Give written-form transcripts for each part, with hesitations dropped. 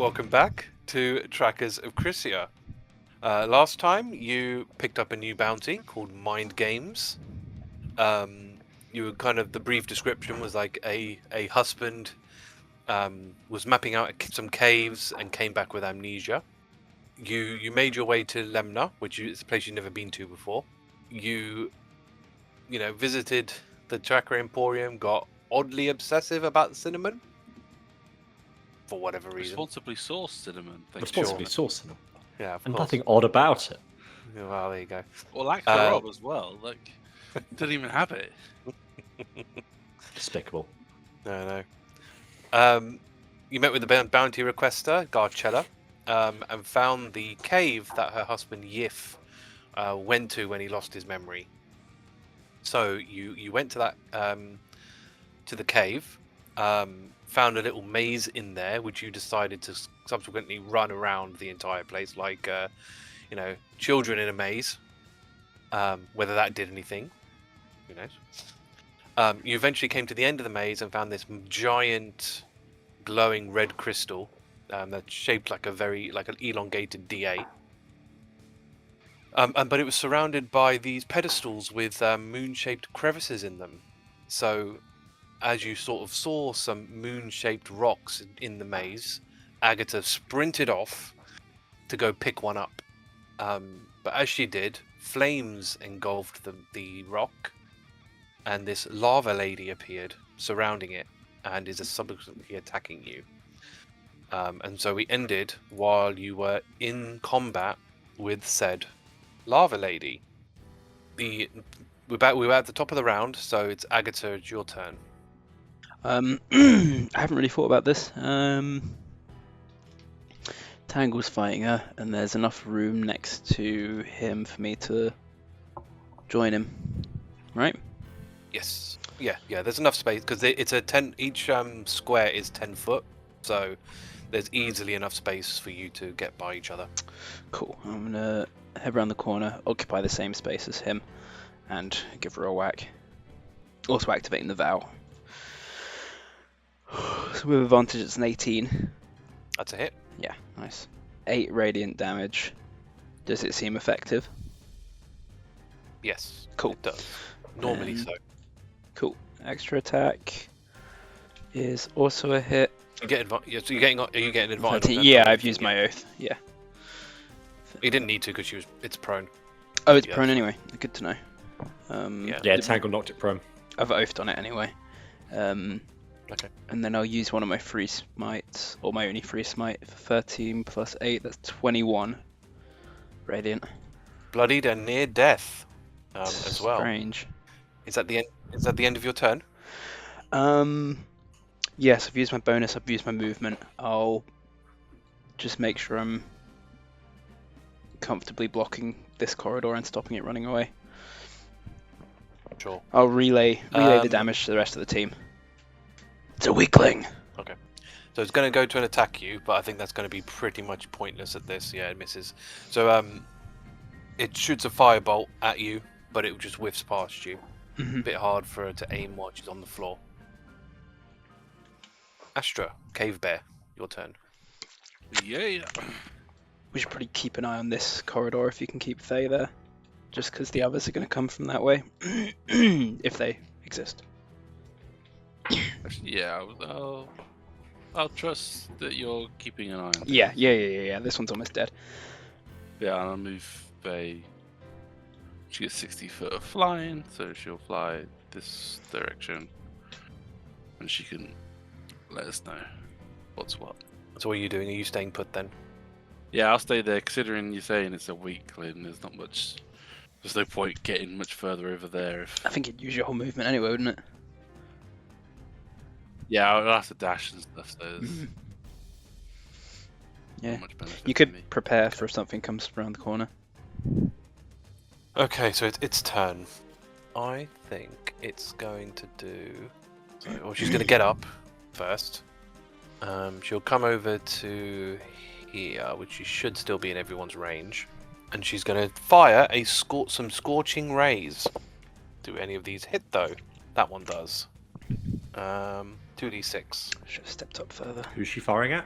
welcome back to Tracas of Crisia. Last time you picked up a new bounty called Mind Games. You were the brief description was like a husband was mapping out some caves and came back with amnesia. You made your way to Lemna, which is a place you've never been to before. You visited the Chakra Emporium, got oddly obsessive about cinnamon. For whatever reason. Responsibly sourced cinnamon. Responsibly sourced cinnamon. Yeah, of and course. Nothing odd about it. Well, there you go. Or lack thereof as well. Like, didn't even have it. Despicable. No. You met with the bounty requester, Garchella, and found the cave that her husband Yif went to when he lost his memory. So you went to that to the cave. Found a little maze in there, which you decided to subsequently run around the entire place, like children in a maze. Whether that did anything, who knows? You eventually came to the end of the maze and found this giant, glowing red crystal that's shaped like an elongated D8. But it was surrounded by these pedestals with moon-shaped crevices in them. So, as you sort of saw some moon-shaped rocks in the maze, Agata sprinted off to go pick one up. But as she did, flames engulfed the rock, and this lava lady appeared, surrounding it, and is subsequently attacking you. And so we ended while you were in combat with said lava lady. We were at the top of the round, so it's Agata, it's your turn. I haven't really thought about this. Tangle's fighting her, and there's enough room next to him for me to join him, right? Yes. Yeah. There's enough space because it's a 10. Each square is 10 foot, so there's easily enough space for you to get by each other. Cool. I'm gonna head around the corner, occupy the same space as him, and give her a whack. Also activating the vow. So with advantage, it's an 18. That's a hit. Yeah, nice. 8 radiant damage. Does it seem effective? Yes. Cool. It does. Normally so. Cool. Extra attack is also a hit. You get advantage. So are you getting advantage? 13. Yeah, I've used my oath. Yeah. You didn't need to because it's prone. Oh, it's Yeah. prone anyway. Good to know. Yeah, Tangle knocked it prone. I've oathed on it anyway. Okay. And then I'll use one of my free smites, or my only free smite, for 13 plus 8, that's 21 radiant. Bloodied and near death as well. Strange. Is that the end? Is that the end of your turn? Yes, I've used my bonus, I've used my movement. I'll just make sure I'm comfortably blocking this corridor and stopping it running away. Sure. I'll relay the damage to the rest of the team. It's a weakling. Okay. So it's going to go to attack you, but I think that's going to be pretty much pointless at this. Yeah, it misses. So it shoots a firebolt at you, but it just whiffs past you. Mm-hmm. A bit hard for her to aim while she's on the floor. Astra, Cave Bear, your turn. Yeah. We should probably keep an eye on this corridor if you can keep Faye there. Just because the others are going to come from that way. If they exist. Yeah, I'll trust that you're keeping an eye on it. Yeah. This one's almost dead. Yeah, I'll move Faye. She gets 60 foot of flying, so she'll fly this direction. And she can let us know what's what. So what are you doing? Are you staying put then? Yeah, I'll stay there, considering you're saying it's a weakling, there's not much... There's no point getting much further over there if... I think you'd use your whole movement anyway, wouldn't it? Yeah, I'll have to dash and stuff, so there's Yeah. not much benefit You for me. could prepare for if something comes around the corner. Okay, so it's its turn. I think it's going to do... Well, she's going to get up first. She'll come over to here, which she should still be in everyone's range. And she's going to fire some scorching rays. Do any of these hit, though? That one does. 2d6. Should have stepped up further. Who's she firing at?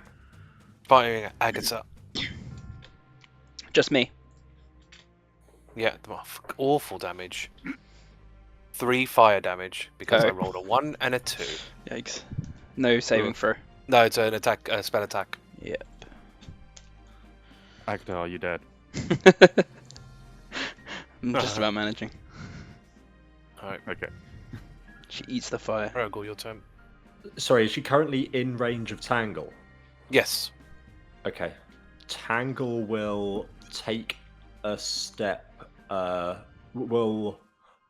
Firing at Agata. Just me. Yeah, awful damage. 3 fire damage because Oh. I rolled a 1 and a 2. Yikes. No saving throw. No, it's an attack, spell attack. Yep. Agata, are you dead? I'm just about managing. Alright, Okay. She eats the fire. Hrugguhl, your turn. Sorry, is she currently in range of Tangle? Yes. Okay. Tangle will take a step, will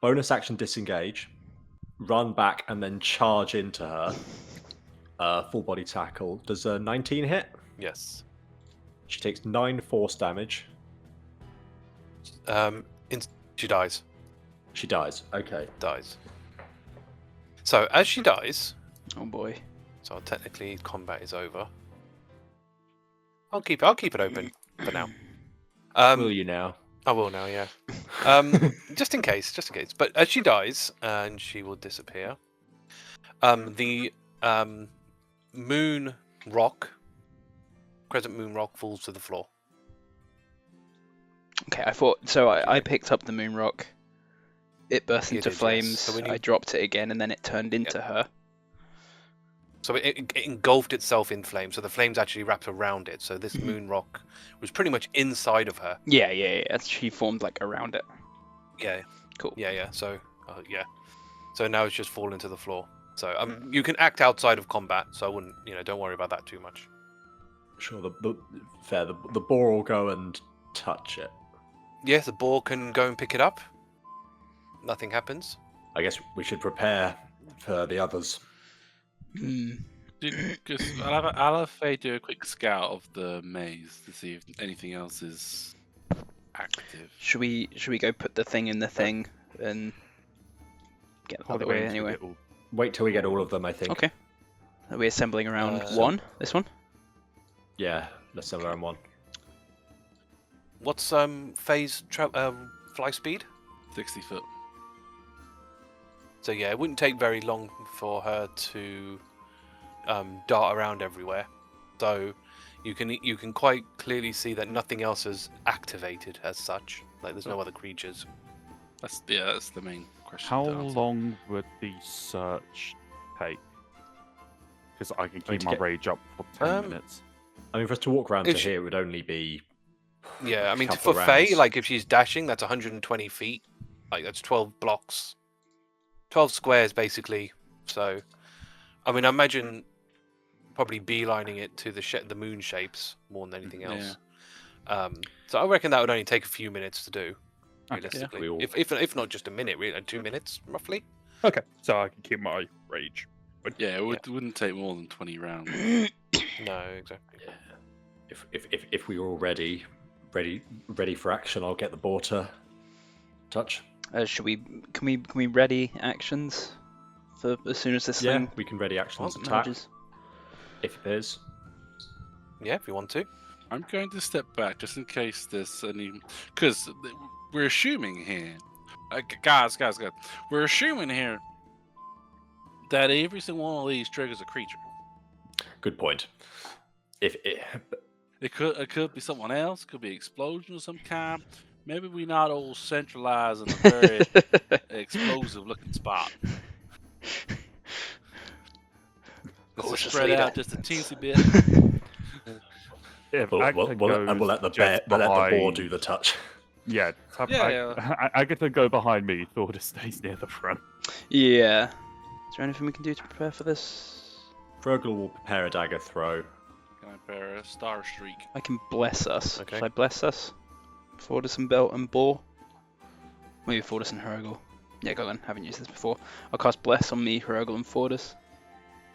bonus action disengage, run back, and then charge into her. Full body tackle. Does a 19 hit? Yes. She takes 9 force damage. She dies. She dies. Okay. Dies. So, as she dies, Oh boy. so technically combat is over. I'll keep it open for now. Will you now? I will now, yeah. Just in case. But as she dies, and she will disappear, the moon rock, crescent moon rock, falls to the floor. Okay, I thought so. I picked up the moon rock. It burst You into did, yes. flames. So when you- I dropped it again, and then it turned into her. So it engulfed itself in flames. So the flames actually wrapped around it. So this moon rock was pretty much inside of her. Yeah. She formed like around it. Yeah. Cool. Yeah. So yeah. So now it's just fallen to the floor. So you can act outside of combat. So I wouldn't, don't worry about that too much. Sure. The boar will go and touch it. Yes, the boar can go and pick it up. Nothing happens. I guess we should prepare for the others. I'll have Faye do a quick scout of the maze to see if anything else is active. Should we go put the thing in the thing and get out of the way anyway? Wait till we get all of them, I think. Okay. Are we assembling around So- one? This one? Yeah, let's sell around one. What's Faye's fly speed? 60 foot. So yeah, it wouldn't take very long for her to dart around everywhere. So you can quite clearly see that nothing else is activated as such. Like there's no other creatures. That's the main question. How to answer. long would the search take? Because I can keep to my get- rage up for 10 Um, minutes. I mean, for us to walk around to If she- here, it would only be. Yeah, I mean couple for Faye, rounds. like if she's dashing, that's 120 feet. Like that's 12 blocks, 12 squares basically. So, I mean, I imagine probably beelining it to the moon shapes more than anything else. So I reckon that would only take a few minutes to do, Okay. realistically. We all- If not just a minute, really, like 2 minutes roughly. Okay, so I can keep my rage. Yeah, it wouldn't take more than 20 rounds. No, exactly. If we were all ready for action, I'll get the boar to touch. Can we ready actions for as soon as this Yeah, thing we can ready actions attack emerges? if it is. Yeah, if you want to. I'm going to step back just in case there's any. Because we're assuming here. Guys. We're assuming here that every single one of these triggers a creature. Good point. If It could be someone else, could be explosion of some kind. Maybe we're not all centralized in a very explosive looking spot. Let's Cautious spread leader. out just a teensy bit. If we'll Agata let the goes boar behind- do the touch. Yeah, Yeah, Agata go behind me. Thordas stays near the front. Yeah. Is there anything we can do to prepare for this? Hrugguhl will prepare a dagger throw. Can I bear a star streak? I can bless us. Okay. Should I bless us? Thordas and Belt and Boar? Maybe Thordas and Hrugguhl. Yeah, go on. Haven't used this before. I'll cast Bless on me, Hrugguhl, and Thordas.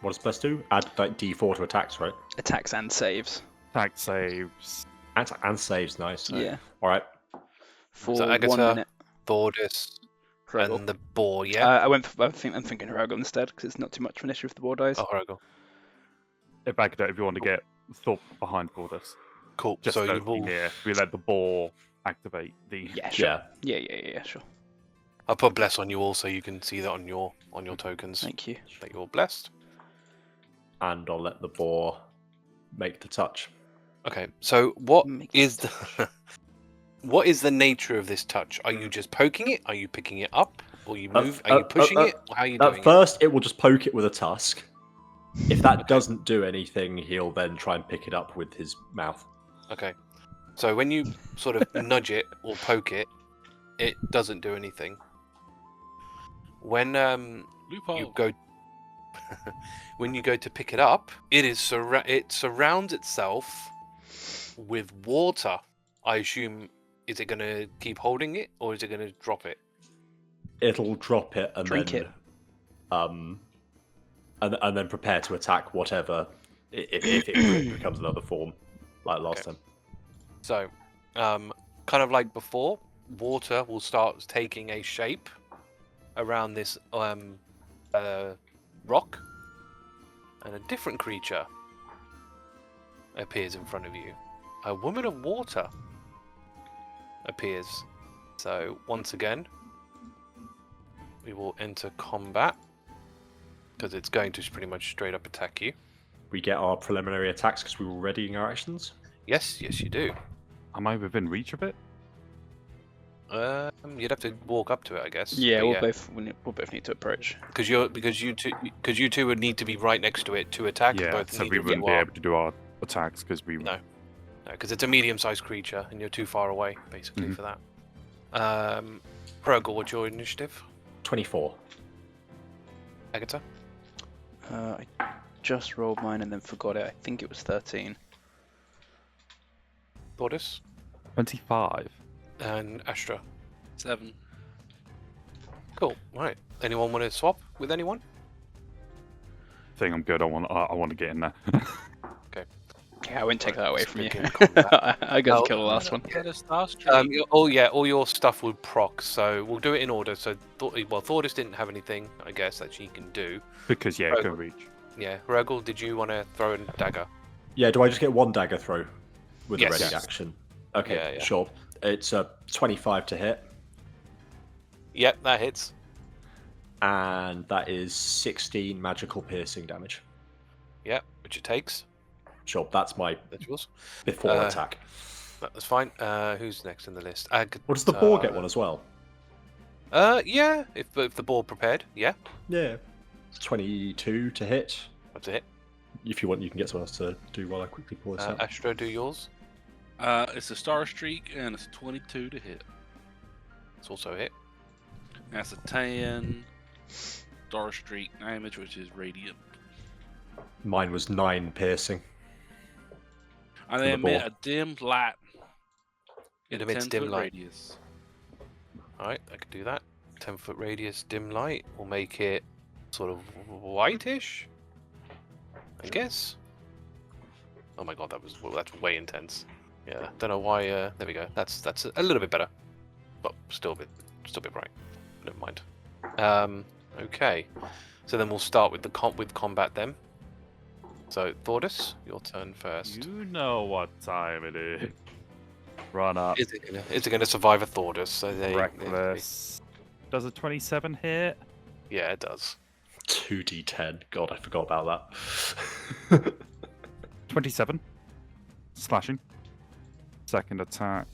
What does Bless do? Add like D4 to attacks, right? Attacks and saves. Attack saves. And saves, nice. Yeah. All right. For So 1 Agata, minute. Thordis, Hrugguhl. and the boar, yeah? I'm thinking Hrugguhl instead, because it's not too much of an issue if the boar dies. Oh, Hrugguhl. If Agata, if you want to get Thor behind Thordas, Cool. just So so you've all... here, we let the boar activate the. Yeah, sure. Yeah. Yeah, sure. I'll put bless on you all so you can see that on your tokens Thank you. that you're blessed. And I'll let the boar make the touch. Okay, so what Makes is the what is the nature of this touch? Are you just poking it? Are you picking it up? Or you move? Are you pushing it? Or how are you doing At first, it will just poke it with a tusk. If that Okay. doesn't do anything, he'll then try and pick it up with his mouth. it? Okay. So when you sort of nudge it or poke it, it doesn't do anything. When Loophole. you go when you go to pick it up, it surrounds itself with water. I assume, is it going to keep holding it or is it going to drop it? It'll drop it and Drink then, it. And then prepare to attack whatever if it becomes another form, like last time. So, kind of like before, water will start taking a shape around this rock, and a different creature appears in front of you. A woman of water appears. So once again, we will enter combat because it's going to pretty much straight up attack you. We get our preliminary attacks because we were readying our actions. Yes, you do. Am I within reach of it? You'd have to walk up to it, I guess. Yeah, but we'll both need to approach. because you two would need to be right next to it to attack. Yeah, both so neither we of you wouldn't be are. able to do our attacks because we. No. Because it's a medium-sized creature and you're too far away, basically, Mhm. for that. Hrugguhl, what's your initiative? 24. Agata? I just rolled mine and then forgot it. I think it was 13. Thordas? 25. And Astra? 7. Cool. Right. Anyone want to swap with anyone? I think I'm good. I want to get in there. Yeah, I wouldn't take Right, that away let's from you. begin combat. I got Oh, to kill the last one. All your stuff would proc, so we'll do it in order. So, Thordas didn't have anything, I guess, that she can do. Because, yeah, Right. can reach. Yeah. Hrugguhl, did you want to throw a dagger? Yeah, do I just get one dagger throw with Yes. a ready Yes. action? Okay, Yeah, yeah. sure. It's a 25 to hit, Yep, that hits. and that is 16 magical piercing damage. Yep, which it takes. Sure, that's my That's yours. before attack. That's fine. Who's next in the list? What does the boar get one as well? Yeah, if the board prepared, yeah, Yeah. 22 to hit. that's a hit. If you want, you can get someone else to do while I quickly pull this up. Astra, do yours. It's a star streak and it's 22 to hit. It's also a hit. That's a 10 star streak damage, which is radiant. Mine was 9 piercing. And the they emit ball. a dim light. It in emits 10 dim foot light. Radius. Alright, I can do that. 10-foot radius dim light will make it sort of whitish, I guess. Oh my god, that's way intense. Yeah, don't know why. There we go. That's a little bit better, but still a bit bright. Never mind. Okay, so then we'll start with combat then. So Thordas, your turn first. You know what time it is. Run up. Is it gonna survive a Thordas? So Reckless. Does a 27 hit? Yeah, it does. 2d10. God, I forgot about that. 27. Slashing. Second attack.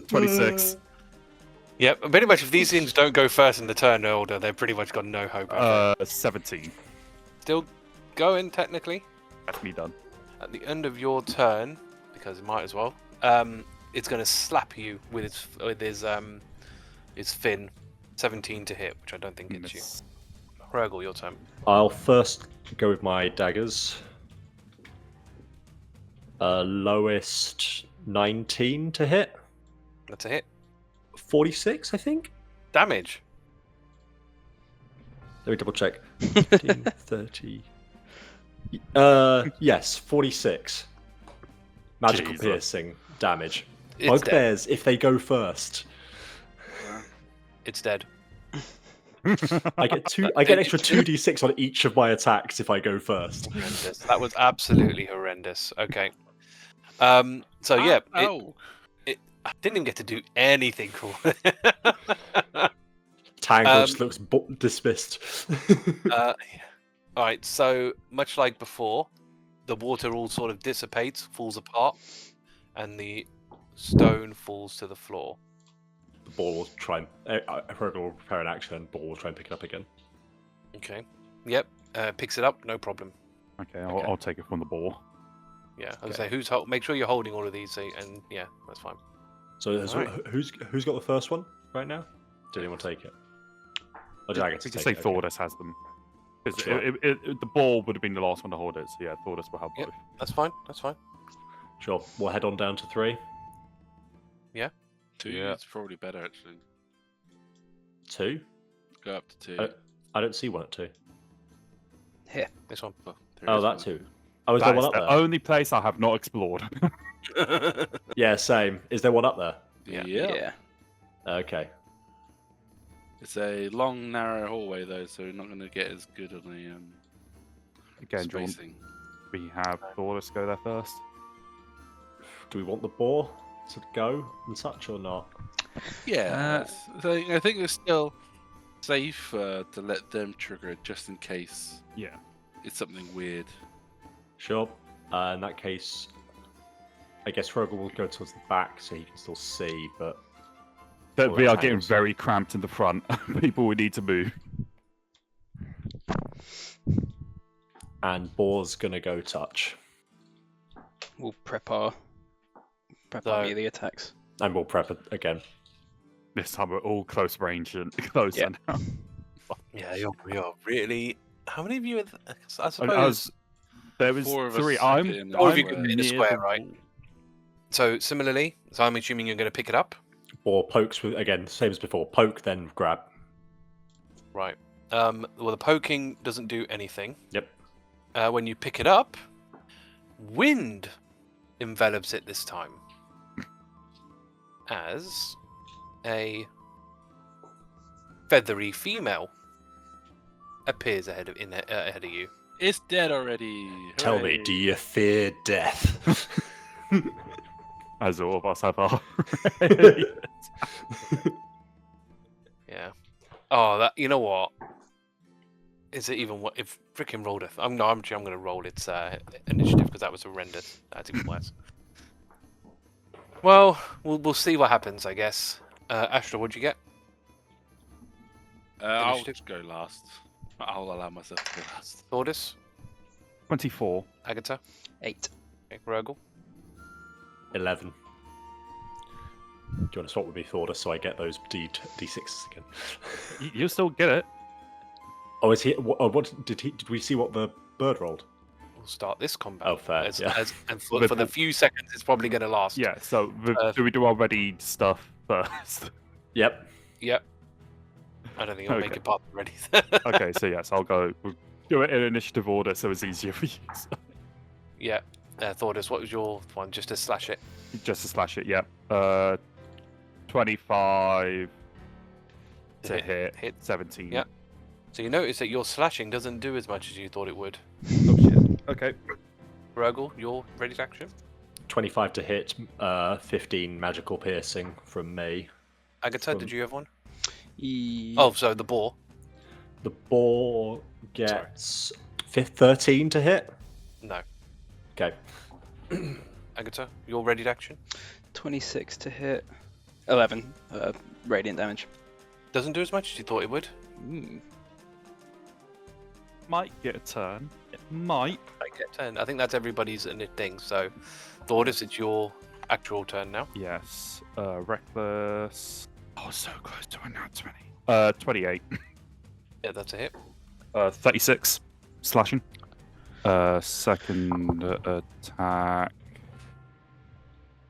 26. Yeah, pretty much. If these things don't go first in the turn order, they've pretty much got no hope. 17. Still going technically. That's me done. At the end of your turn, because it might as well, it's going to slap you with its fin. 17 to hit, which I don't think hits you. Miss. Hrugguhl, your turn. I'll first go with my daggers. Lowest 19 to hit. That's a hit. 46, I think. Damage. Let me double check. 15, 30. Yes, 46. Magical Jesus. piercing damage. It's dead. Bugbears, if they go first, It's dead. I get an extra 2d6 on each of my attacks if I go first. Horrendous. That was absolutely horrendous. Okay. So yeah, I didn't even get to do anything cool. Tangle just looks dismissed. All right. So much like before, the water all sort of dissipates, falls apart, and the stone falls to the floor. The ball will try and Hrugguhl will prepare an action, and ball will try and pick it up again. Okay. Yep. Picks it up. No problem. Okay, Okay. I'll take it from the ball. Yeah. I was Okay. say make sure you're holding all of these, and yeah, that's fine. So Alright. who's got the first one right now? Did anyone take it? Or did I get to We can take say it? Okay. Thordas has them. 'Cause Sure. the ball would have been the last one to hold it, so yeah, Thordas will have Yep. both. That's fine. That's fine. Sure. We'll head on down to 3. 2 Yeah. is probably better, actually. 2. Go up to 2. I don't see one at 2. Here. This one. There Oh, is that one. 2. Oh, is That there is one up the there? only place I have not explored. Yeah, same. Is there one up there? Yeah. Yeah. Okay. It's a long, narrow hallway, though, so you're not going to get as good on the Again, do you want- spacing. we have Thordas go there first. Do we want the boar to go and such or not? Yeah, I think it's still safe to let them trigger it just in case Yeah. it's something weird. Sure. In that case, I guess Hrugguhl will go towards the back so he can still see, but But Well, we are that getting angles. very cramped in the front. People would need to move. and boar's gonna go touch. We'll prep our So- melee attacks. And we'll prep it again. This time we're all close range and closer Yeah. now. Yeah, you're really. How many of you? I I suppose. there was 4 of us 3. sit I'm, in the All of you square. can be in a near square, the right? wall. So similarly, so I'm assuming you're going to pick it up, Boar pokes with again, same as before. Poke, then grab. right? Well, the poking doesn't do anything. Yep. When you pick it up, wind envelops it this time, as a feathery female appears ahead of you. It's dead already. Tell me, Hooray. do you fear death? As all of us have our. Yeah. Oh, that you know what? Is it even what if freaking rolled it? I'm actually I'm going to roll its initiative because that was horrendous. That's even worse. Well, we'll see what happens, I guess. Astra, what'd you get? I'll Initiative? go last. I'll allow myself to go last. Thordas, 24. Agata, 8. okay, Hrugguhl. 11. Do you want to swap with me, Thordas, so I get those D6s again? You'll still get it. Oh, is he? What did we see what the bird rolled? We'll start this combat. Oh, fair. Yeah. And for the few seconds it's probably going to last. Yeah, so Uh, do we do our ready stuff first? Yep. Yep. I don't think I'll make Okay. it part ready. Okay, so yes, I'll go. We'll do it in initiative order so it's easier for you. Yeah. Thordas, what was your one? Just to slash it. Just to slash it, yep. 25 to hit. 17. Yeah. So you notice that your slashing doesn't do as much as you thought it would. Oh shit. Okay. Hrugguhl, your ready to action? 25 to hit, 15 magical piercing from me. Agata, From- did you have one? E... Oh, so the boar. The boar gets 13 to hit. No. Okay. Agata, your ready to action? 26 to hit. 11 radiant damage. Doesn't do as much as you thought it would. Mm. Might get a turn. It might. I get 10. I think that's everybody's thing. So, Thordas, it's your actual turn now. Yes. Reckless. Oh, so close to a nat 20. 28. Yeah, that's a hit. 36. Slashing. Second attack.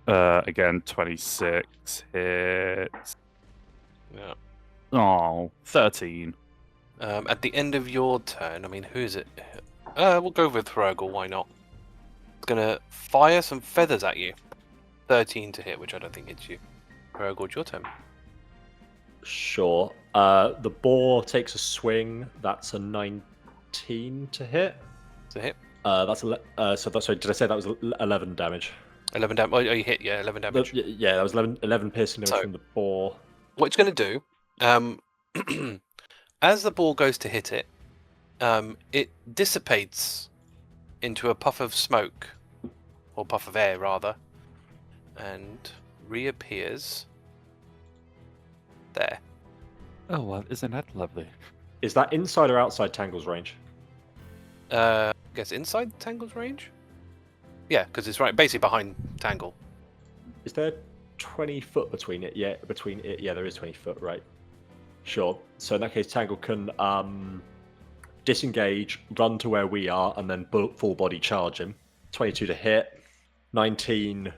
Again, 26 hits. Yeah. Oh, 13. At the end of your turn, I mean, who is it? We'll go with Hrugguhl, why not? It's gonna fire some feathers at you. 13 to hit, which I don't think hits you. Hrugguhl, it's your turn. Sure. The boar takes a swing. That's a 19 to hit. It's a hit. So that's sorry. Did I say that was 11 damage? 11 damage. Oh, you hit, yeah, 11 damage. Yeah, that was 11 piercing damage So- from the boar. What it's going to do, as the ball goes to hit it, It dissipates into a puff of smoke, or puff of air rather, and reappears there. Oh, well, isn't that lovely? Is that inside or outside Tangle's range? I guess inside Tangle's range? Yeah, because it's right basically behind Tangle. Is there 20 foot between it? Yeah, there is 20 foot, right? Sure. So in that case, Tangle can disengage, run to where we are, and then full body charge him. 22 to hit, 19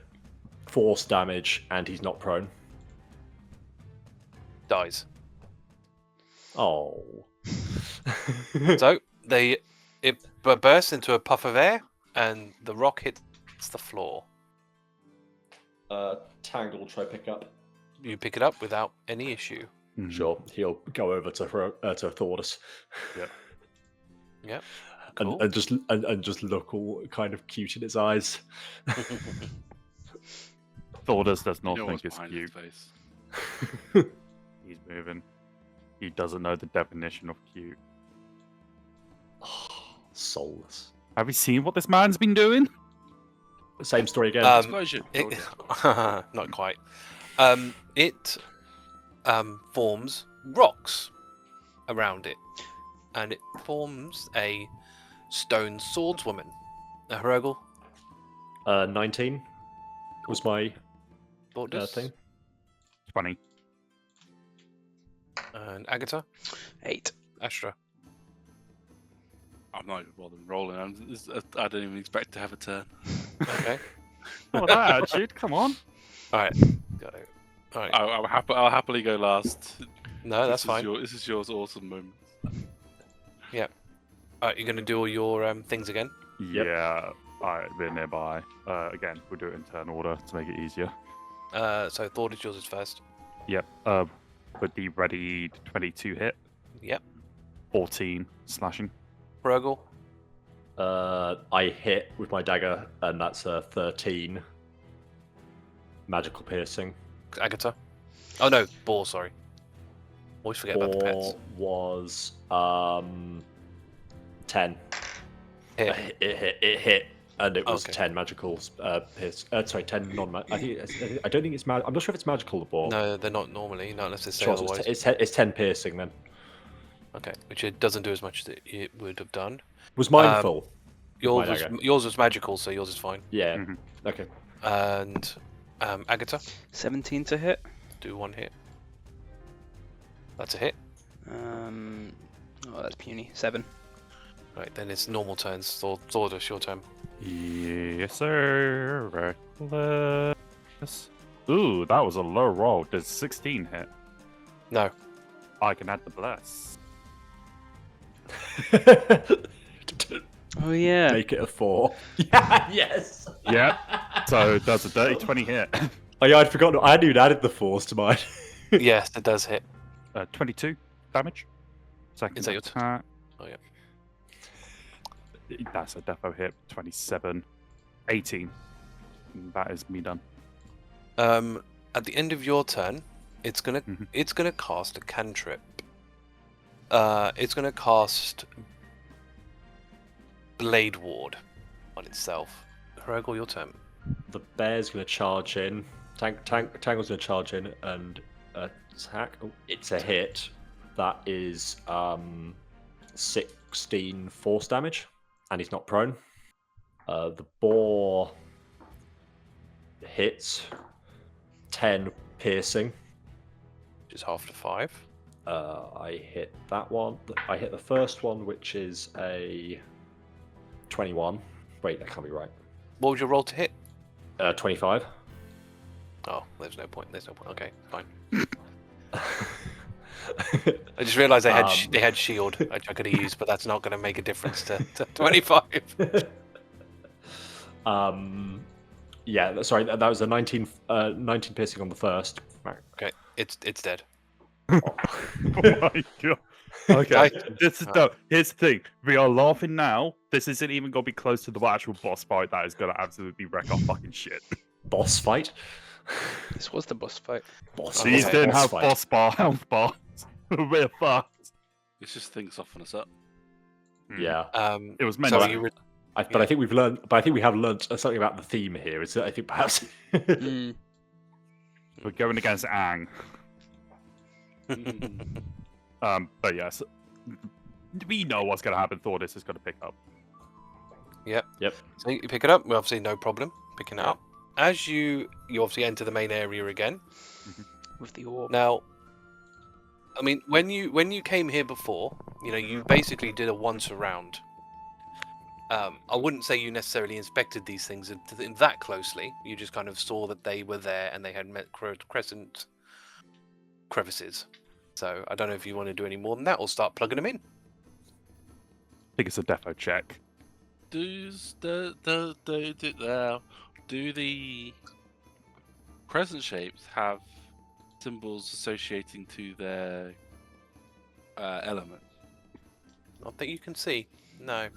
force damage, and he's not prone. Dies. Oh. So it bursts into a puff of air, and the rock hits the floor. Tangle will try pick up. You pick it up without any issue. Mhm. Sure, he'll go over to Thordas. Yep. Yep. And, Cool. and just look all kind of cute in its eyes. Thordas does not You know think what's it's behind cute. his face. He's moving. He doesn't know the definition of cute. Soulless. Have you seen what this man's been doing? Same story again. Explosion. Not quite. It forms rocks around it, and it forms a stone swordswoman. Hrugguhl, 19 was my Thordas, thing. 20. and Agata, 8. Astra. I'm not even bothering rolling. I don't even expect to have a turn. Okay. Oh, that attitude, come on. All right. Got it. All right. I'll happily go last. No, that's fine. This is yours awesome moment. All right, you're gonna do all your things again. Yep. Yeah, alright, they're nearby. Again, we'll do it in turn order to make it easier. So Thordas, yours is first. Yep. With the ready 22 hit. Yep. 14 slashing. Hrugguhl, I hit with my dagger, and that's a 13 magical piercing. Agata. Oh no, Boar. Sorry. Always forget about the pets. Was 10. Hit. It hit, and it was Okay. 10 magical pierce. Sorry, 10 non. I don't think it's I'm not sure if it's magical or boar. No, they're not normally, not unless they say Sure, otherwise. it's 10 piercing then. Okay, which it doesn't do as much as it would have done. Was mine Um, full? Yours my was, dagger. yours was magical, so yours is fine. Yeah. Mhm. Okay. And Agata, 17 to hit. do one hit. That's a hit. Oh, that's puny. 7. Right, then it's normal turns. Thordas, your turn. Yes, sir. Reckless. Ooh, that was a low roll. Does 16 hit? No. I can add the bless. Oh yeah. Make it a 4. Yeah. Yes. Yep. So that's a dirty 20 hit. Oh yeah, I'd forgotten. I hadn't even added the 4s to mine. Yes, it does hit. 22 damage. Second Is that your attack. Oh, yeah. That's a defo hit. 27. 18. That is me done. At the end of your turn, it's gonna Mhm. it's gonna cast a cantrip. It's gonna cast Blade Ward on itself. Hrugguhl, your turn. The bear's going to charge in. Tangle's going to charge in and attack. Oh, it's a hit. That is 16 force damage, and he's not prone. The boar hits 10 piercing. Which is half to 5. I hit that one. I hit the first one, which is a 21. Wait, that can't be right. What was your roll to hit? 25. Oh, there's no point. There's no point. Okay, fine. I just realised they had they had shield, which I could have used, but that's not going to make a difference to 25. Yeah, sorry, that was a 19 piercing on the first. Okay, it's dead. Oh my god. Okay, this is Right. here's the thing. We are laughing now. This isn't even gonna be close to the actual boss fight that is gonna absolutely wreck our fucking shit. Boss fight? This was the boss fight. Boss Okay. These fight. didn't Boss have fight. boss bar health bars. We're fucked. It's just things soften us up. Yeah. It was meant So to. you were, But I think we've learned. But I think we have learned something about the theme here. Is that I think perhaps. Mm. We're going against Aang. But yes, we know what's going to happen. Thordas is going to pick up. Yep. so you pick it up. Well, obviously, no problem picking it Yeah. up. As you obviously enter the main area again. With the orb. Now, I mean, when you came here before, you basically did a once around. I wouldn't say you necessarily inspected these things that closely. You just kind of saw that they were there and they had met crescent crevices. So I don't know if you want to do any more than that or start plugging them in. I think it's a defo check. Do the crescent shapes have symbols associating to their element? Not that you can see. No.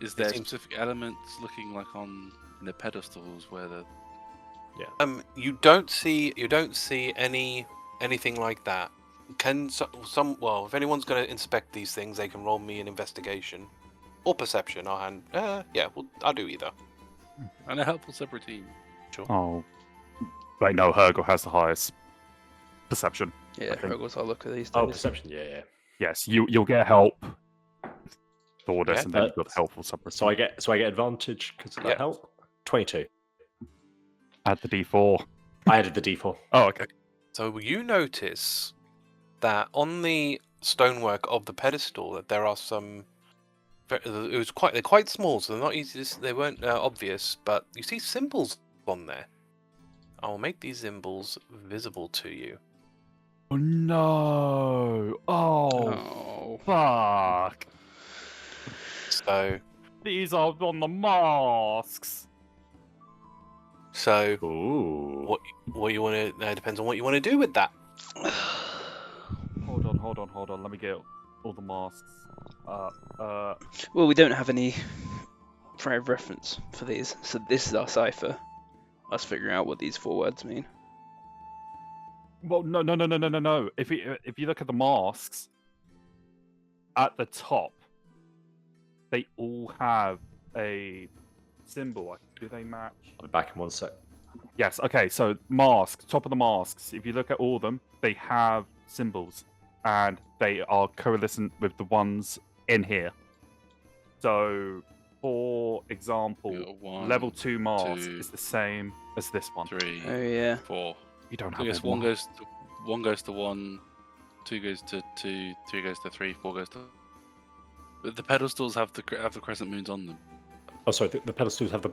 Is there seems- specific elements looking like on the pedestals where the You don't see anything like that. Can if anyone's going to inspect these things, they can roll me an investigation or perception. I'll do either. and a helpful separate team? Oh, wait, no, Hrugguhl has the highest perception. Yeah, I think- Hrugguhl's our look at these Oh, days. perception. Yeah. Yes, you'll get help. Thordas, Yeah, and then you've got helpful separate. So I get advantage because of that Yep. help. 22. Add the D4. I added the D4. Oh, okay. So you notice that on the stonework of the pedestal that there are some. They're quite small, so they're not easy. They weren't obvious, but you see symbols on there. I will make these symbols visible to you. Oh no! Oh, Oh. fuck! So, These are on the masks. Ooh. what you want to depends on what you want to do with that. Hold on. Let me get all the masks. Well, we don't have any frame of reference for these, so this is our cipher. Us figuring out what these 4 words mean. Well, no. If you look at the masks at the top, they all have a symbol. Do they match? I'll be back in 1 sec. Yes. Okay. So masks, top of the masks. If you look at all of them, they have symbols, and they are coalescent with the ones in here. So, for example, You got 1, level 2 mask 2, is the same as this one. 3, Oh yeah. 4. You don't I have guess all one goes to 1, 2 goes to 2, 3 goes to 3, 4 goes to. But the pedestals have the crescent moons on them. Oh, sorry. The pedestals have the.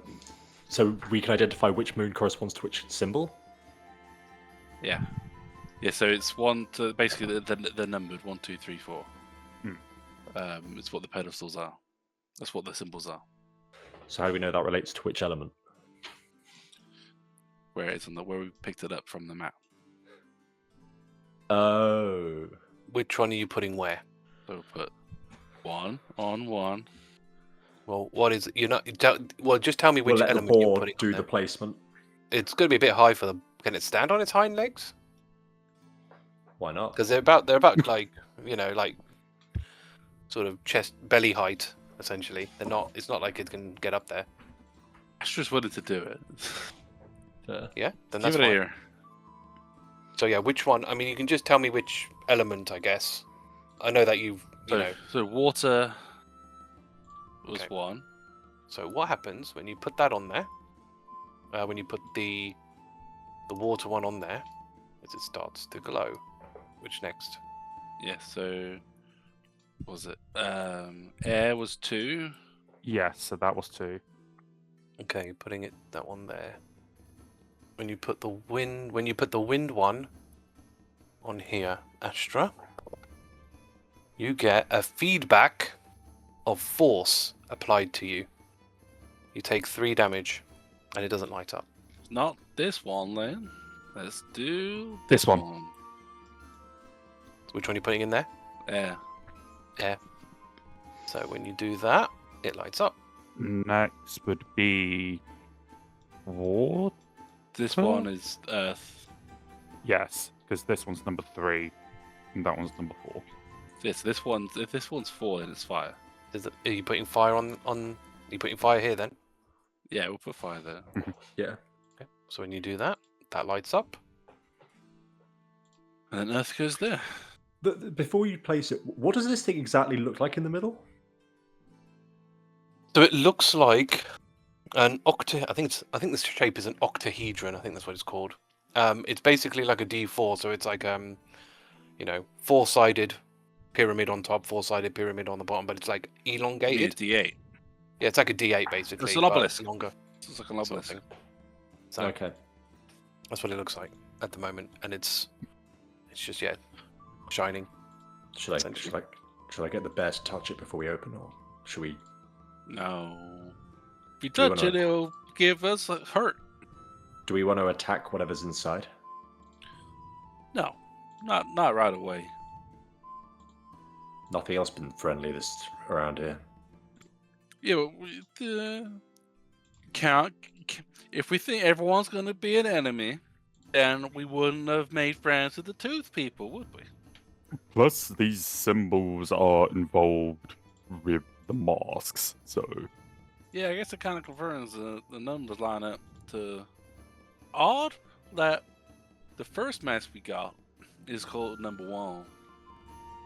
So we can identify which moon corresponds to which symbol. Yeah. Yeah. So it's one to basically they're numbered 1, 2, 3, 4. It's what the pedestals are. That's what the symbols are. So how do we know that relates to which element? Where it's on where we picked it up from the map. Oh. Which one are you putting where? So put 1 on 1. Well, what is you're not? Well, just tell me We'll which let the element you're board putting. do on the there. placement. It's going to be a bit high for them. Can it stand on its hind legs? Why not? Because they're about like like sort of chest belly height essentially. They're not. It's not like it can get up there. Astra's willing to do it. Yeah, then Give that's it a fine. year. So yeah, which one? I mean, you can just tell me which element, I guess. I know that you know. So water was Okay. 1. So what happens when you put that on there? When you put the water one on there, is it starts to glow. Which next? Yeah. So what was it? Air was 2. Yes, so that was 2. Okay, putting that one there. When you put the wind one on here, Astra, you get a feedback of force applied to you. You take 3 damage, and it doesn't light up. Not this one, then. Let's do This one. Which one are you putting in there? Air. So when you do that, it lights up. Next would be water. This Huh? one is Earth. Yes, because this one's number 3, and that one's number 4. If this one's 4, then it's fire. Are you putting fire on? Are you putting fire here then? Yeah, we'll put fire there. Yeah. Okay. So when you do that, that lights up. And then Earth goes there. Before you place it, what does this thing exactly look like in the middle? So it looks like an I think the shape is an octahedron. I think that's what it's called. It's basically like a D4. So it's like four-sided pyramid on top, four-sided pyramid on the bottom, but it's like elongated. D8. Yeah, it's like a D8 basically. It's an but obelisk. Longer. It's like an sort of obelisk. thing. So Okay. that's what it looks like at the moment, and it's just shining. Should I get the bear to touch it before we open, or should we? No. If you Do we touch wanna- it, it'll give us a hurt. Do we want to attack whatever's inside? No, not right away. Nothing else been friendly this around here. Yeah, but if we think everyone's going to be an enemy, then we wouldn't have made friends with the tooth people, would we? Plus, these symbols are involved with the masks, so Yeah, I guess it kind of confirms the numbers line up to odd that the first mask we got is called number 1.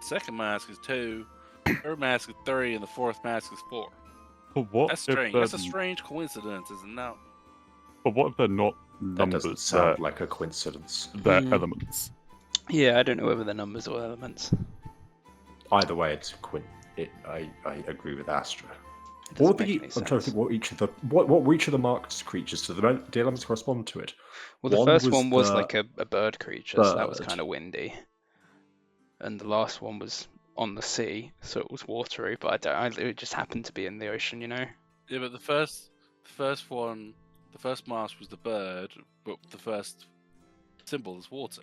The second mask is 2, third mask is 3, and the fourth mask is 4. but what That's if strange. they're, That's a strange coincidence, isn't it? but what if they're not That doesn't numbers? sound like a coincidence. They're Hmm. elements. Yeah, I don't know whether they're numbers or elements. Either way, it's I agree with Astra. It What doesn't were make the? any I'm trying to sense. think what each of the what were each of the marked creatures? Do the elements correspond to it? Well, the One first was one was the like a bird creature, so that was bird. kind of windy. And the last one was on the sea, so it was watery, but it just happened to be in the ocean, you know? Yeah, but the first one, the first mask was the bird, but the first symbol is water.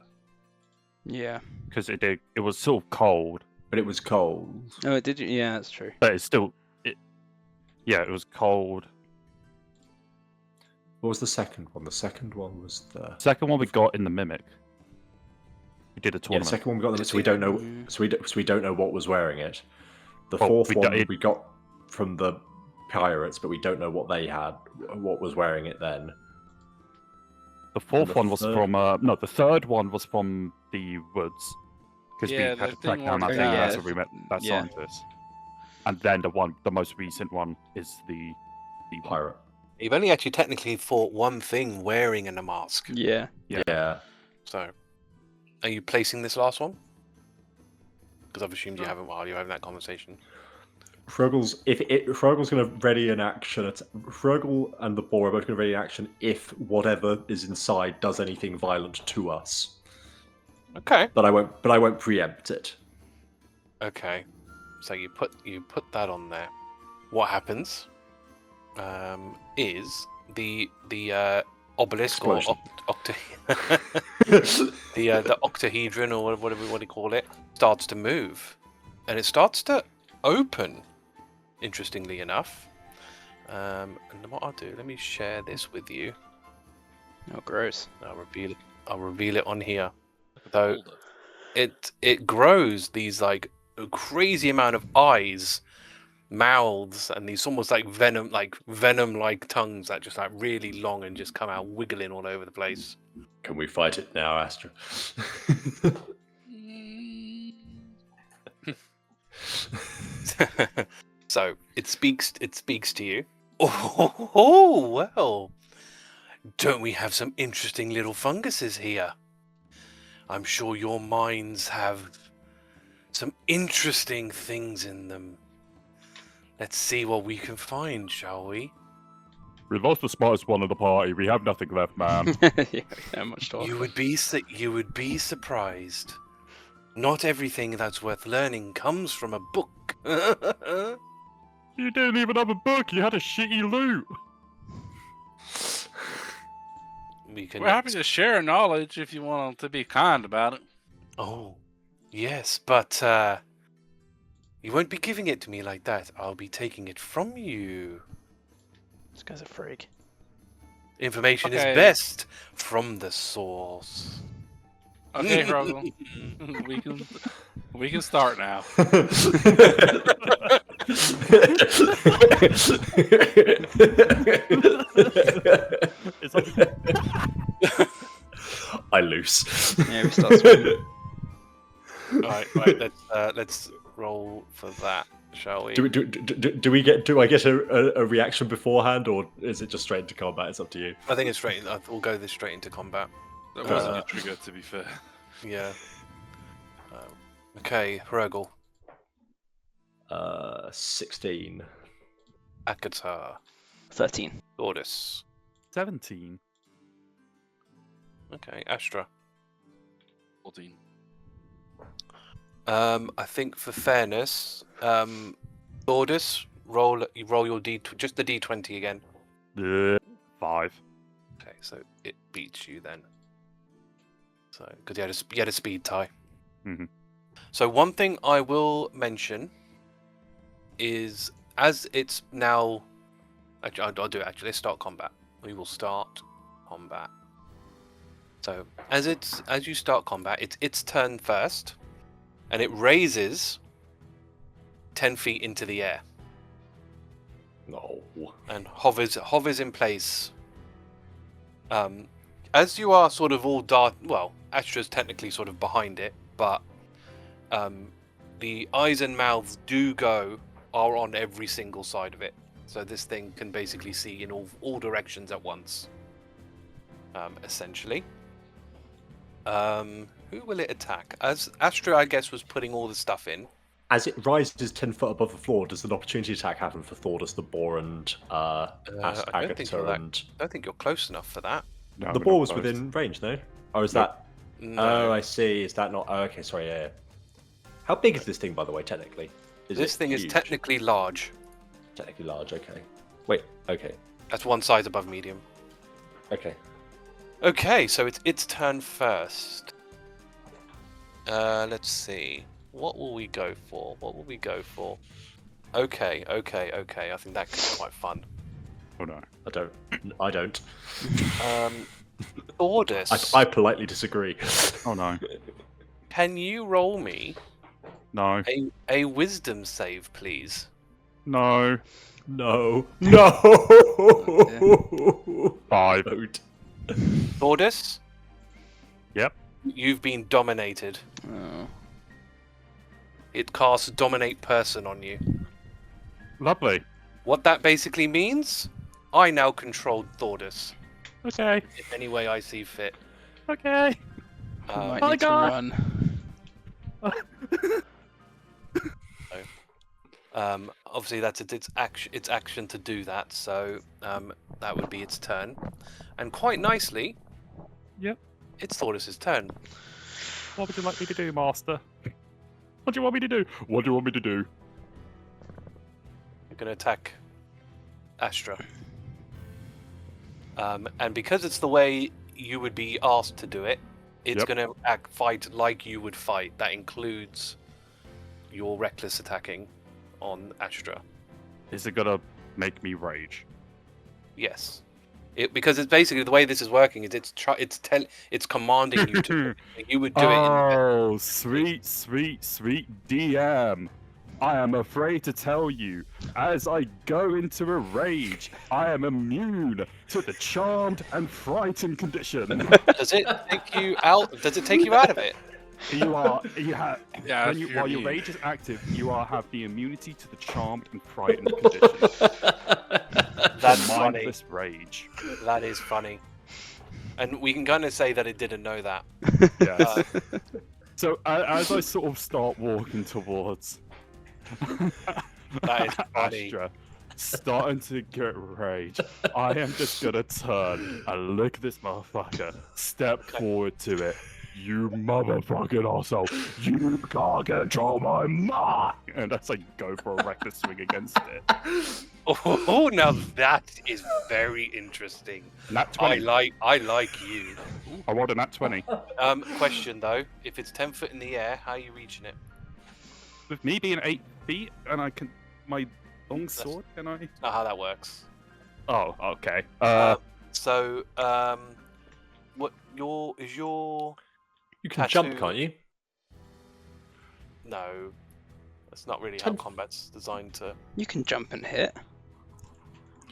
Yeah. Because it was sort of cold, But it was cold. Oh, did you? Yeah, that's true. but it's still it was cold. What was the second one? The second one was the. Second one we got in the mimic. We did a Yeah, the tournament. second one we got. Did So we we? don't know. Mm. So we don't know what was wearing it. The Well, fourth we one don't- we got from the pirates, but we don't know what they had. What was wearing it then? The fourth the one was third- from no, the third one was from the woods because Yeah, we had the to track thing down that was- thing. yeah, So we met that yeah. scientist. And then the most recent one is the Pirate. You've only actually technically fought one thing wearing a mask. Yeah. Yeah. So, are you placing this last one? Because I've assumed you haven't while you're having that conversation. Hrugguhl's Hrugguhl's going to ready an action. Hrugguhl and the boar are both going to ready an action if whatever is inside does anything violent to us. Okay. But I won't preempt it. Okay. So you put that on there. What happens is the obelisk or Explosion. the octahedron or whatever you want to call it starts to move, and it starts to open. Interestingly enough, and what I'll do, let me share this with you. Oh, gross. I'll reveal it on here. So it grows these like a crazy amount of eyes, mouths, and these almost like venom like tongues that just like really long and just come out wiggling all over the place. Can we fight it now, Astra? So it speaks to you. Oh well, don't we have some interesting little funguses here? I'm sure your minds have some interesting things in them. Let's see what we can find, shall we? We lost the smartest one of the party. We have nothing left, man. Yeah, not much to offer. You would be surprised. Not everything that's worth learning comes from a book. You didn't even have a book. You had a shitty loot. We're happy to share knowledge if you want to be kind about it. Oh, yes, but you won't be giving it to me like that. I'll be taking it from you. This guy's a freak. Information Okay. is best from the source. Okay, Hrugguhl. we can start now. It's like I lose. Yeah, we start swimming. Right. Let's roll for that, shall we? Do we get? Do I get a reaction beforehand, or is it just straight into combat? It's up to you. I think it's straight. We'll go this straight into combat. That wasn't a trigger, to be fair. Yeah. Okay, Hrugguhl. 16. Agata. 13. Thordas. 17. Okay, Astra. 14. I think for fairness, Thordas, you roll your just the D20 again. 5. Okay, so it beats you then. So because you had a speed tie. Mhm. So one thing I will mention is, as it's now, actually, I'll do it. Actually, let's start combat. We will start combat. So as you start combat, it's its turn first, and it raises 10 feet into the air No. and hovers in place. As you are sort of all well, Astra's technically sort of behind it, but the eyes and mouths are on every single side of it. So this thing can basically see in all directions at once. Essentially. Who will it attack? As Astra, I guess, was putting all the stuff in. As it rises 10 foot above the floor, does an opportunity attack happen for Thordas, the boar, and I don't think Agata? And I don't think you're close enough for that. No, the we're boar not was close. within range, no? Or is Nope. that? No. Oh, I see. Is that not? Oh, okay, sorry. Yeah. How big is this thing, by the way? Technically, This it thing is huge? technically large. Technically large. Okay. Wait. Okay. That's one size above medium. Okay. Okay, so it's its turn first. Let's see. What will we go for? Okay. I think that could be quite fun. Oh no. I don't. Thordas, I politely disagree. Oh no. can you roll me No. a wisdom save, please? No. No. No. 5. Don't. Thordas, Yep. you've been dominated. Oh. It casts Dominate Person on you. Lovely. What that basically means, I now control Thordas Okay. in any way I see fit. Okay. We might my need to God. run. Obviously, that's its action to do that, so that would be its turn. And quite nicely, Yep. it's Thordas's turn. What would you like me to do, Master? What do you want me to do? What do you want me to do? You're going to attack Astra. And because it's the way you would be asked to do it, it's Yep. going to fight like you would fight. That includes your reckless attacking on Astra. Is it gonna make me rage? Yes. Because it's basically the way this is working is it's commanding you to. You would do it. Oh, sweet DM. I am afraid to tell you, as I go into a rage, I am immune to the charmed and frightened condition. Does it take you out? Does it take you out of it? While Yeah, your rage is active, you have the immunity to the charmed and frightened condition. That's funny. Mindless rage. That is funny. And we can kind of say that it didn't know that. Yes. So as I sort of start walking towards That is funny. Astra, starting to get rage, I am just gonna turn and look at this motherfucker, step forward to it. You motherfucking arsehole! You can't control my mind! And as I go for a reckless swing against it. Oh, now that is very interesting. Nat 20. I like you. I rolled a nat 20. Question though, if it's 10 foot in the air, how are you reaching it? With me being 8 feet and I can my long sword, can I? Not how that works. Oh, okay. What is your You can jump, Tattoo. can't you? no? That's not really how 10. combat's designed to. You can jump and hit.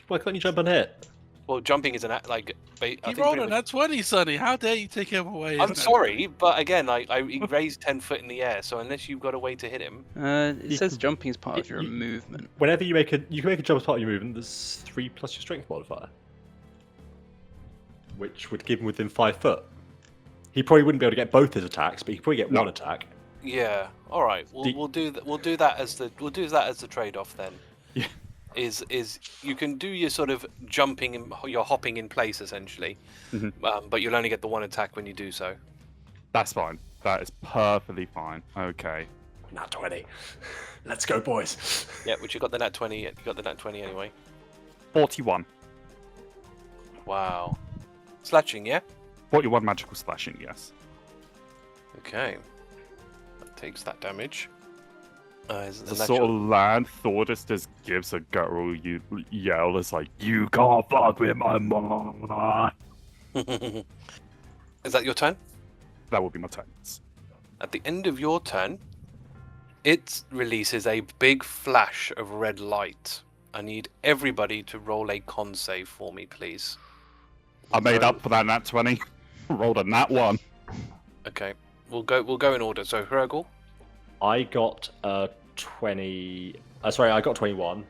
Why can't you jump and hit? Well, jumping is like. I He think rolled pretty a much- nat 20, Sonny. How dare you take him away? I'm sorry, but again, he raised 10 foot in the air, so unless you've got a way to hit him, It You says can- jumping is part of your you- movement. Whenever you can make a jump as part of your movement. There's 3 plus your strength modifier, which would give him within 5 foot. He probably wouldn't be able to get both his attacks, but he could probably get one attack. yeah. All right, we'll do that. We'll do that as the trade-off then. Yeah. Is you can do your sort of jumping and your hopping in place essentially, but you'll only get the one attack when you do so. That's fine. That is perfectly fine. Okay. Nat 20. Let's go, boys. Yeah, which you got the nat 20. You got the nat 20 anyway. 41. Wow. Slashing, yeah. 41 magical slashing, yes. Okay. That takes that damage. Is it The the sort of land, Thordas just gives a guttural yell. It's like, you can't fuck with my mom. Is that your turn? That would be my turn. At the end of your turn, it releases a big flash of red light. I need everybody to roll a con save for me, please. I made up for that nat 20. Rolled a nat 1. Okay, we'll go in order. So Hrugguhl, I got 20. Sorry, I got 21.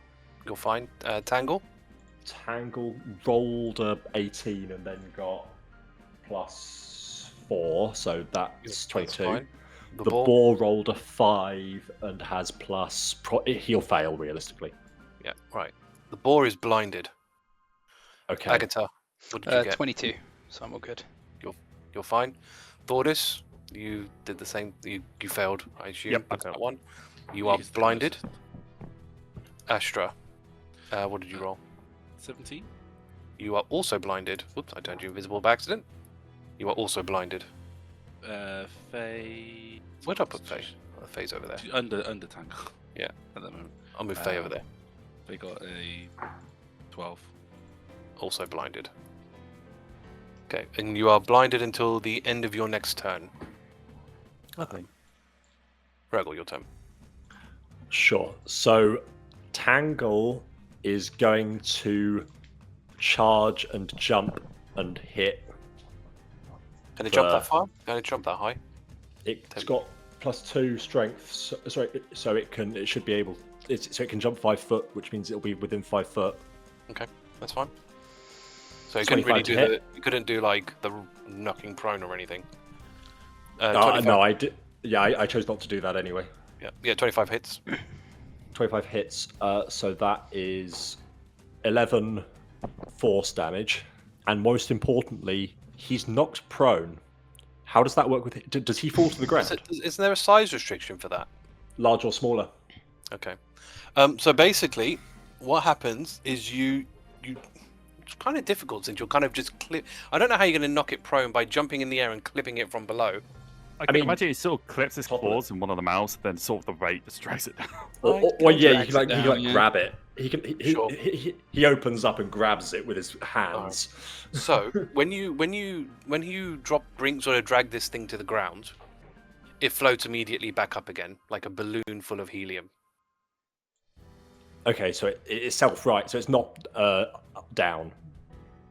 you're fine. Tangle, Tangle rolled a 18 and then got +4, so that's 22. fine. The boar. boar rolled a 5 and has plus. He'll fail realistically. Yeah, right. The boar is blinded. Okay. Agata, what did you get? 22, so I'm all good. You're fine. Thordas, you did the same. You failed, I assume. Yep, I That's failed. that one. You are He's the blinded. closest. Astra, what did you roll? 17. You are also blinded. Whoops, I turned you invisible by accident. You are also blinded. Faye. Where'd I put Faye? Oh, Faye's over there. Under Tangle. Yeah. At that moment. I'll move Faye over there. They got a 12. Also blinded. Okay, and you are blinded until the end of your next turn. Okay. Hrugguhl, your turn. Sure. So Tangle is going to charge and jump and hit. Can it jump that far? Can it jump that high? It's got +2 strength. So it should be able. So it can jump 5 foot, which means it'll be within 5 foot. Okay, that's fine. So you couldn't really 25 do to hit. you couldn't do like the knocking prone or anything. No, I did. Yeah, I chose not to do that anyway. Yeah, 25 hits. 25 hits. So that is 11 force damage, and most importantly, he's knocked prone. How does that work with? Does he fall to the ground? Is there a size restriction for that? Large or smaller? Okay. So basically, what happens is you. It's kind of difficult since you're kind of just clip. I don't know how you're going to knock it prone by jumping in the air and clipping it from below. I can mean, imagine he sort of clips his top of it. claws in one of the mouths, then sort of the weight just drags it down. Or yeah, you drags can it like, down, yeah. grab it. He can. Sure. He opens up and grabs it with his hands. So when you sort of drag this thing to the ground, it floats immediately back up again like a balloon full of helium. Okay, so it's self-right, so it's not down.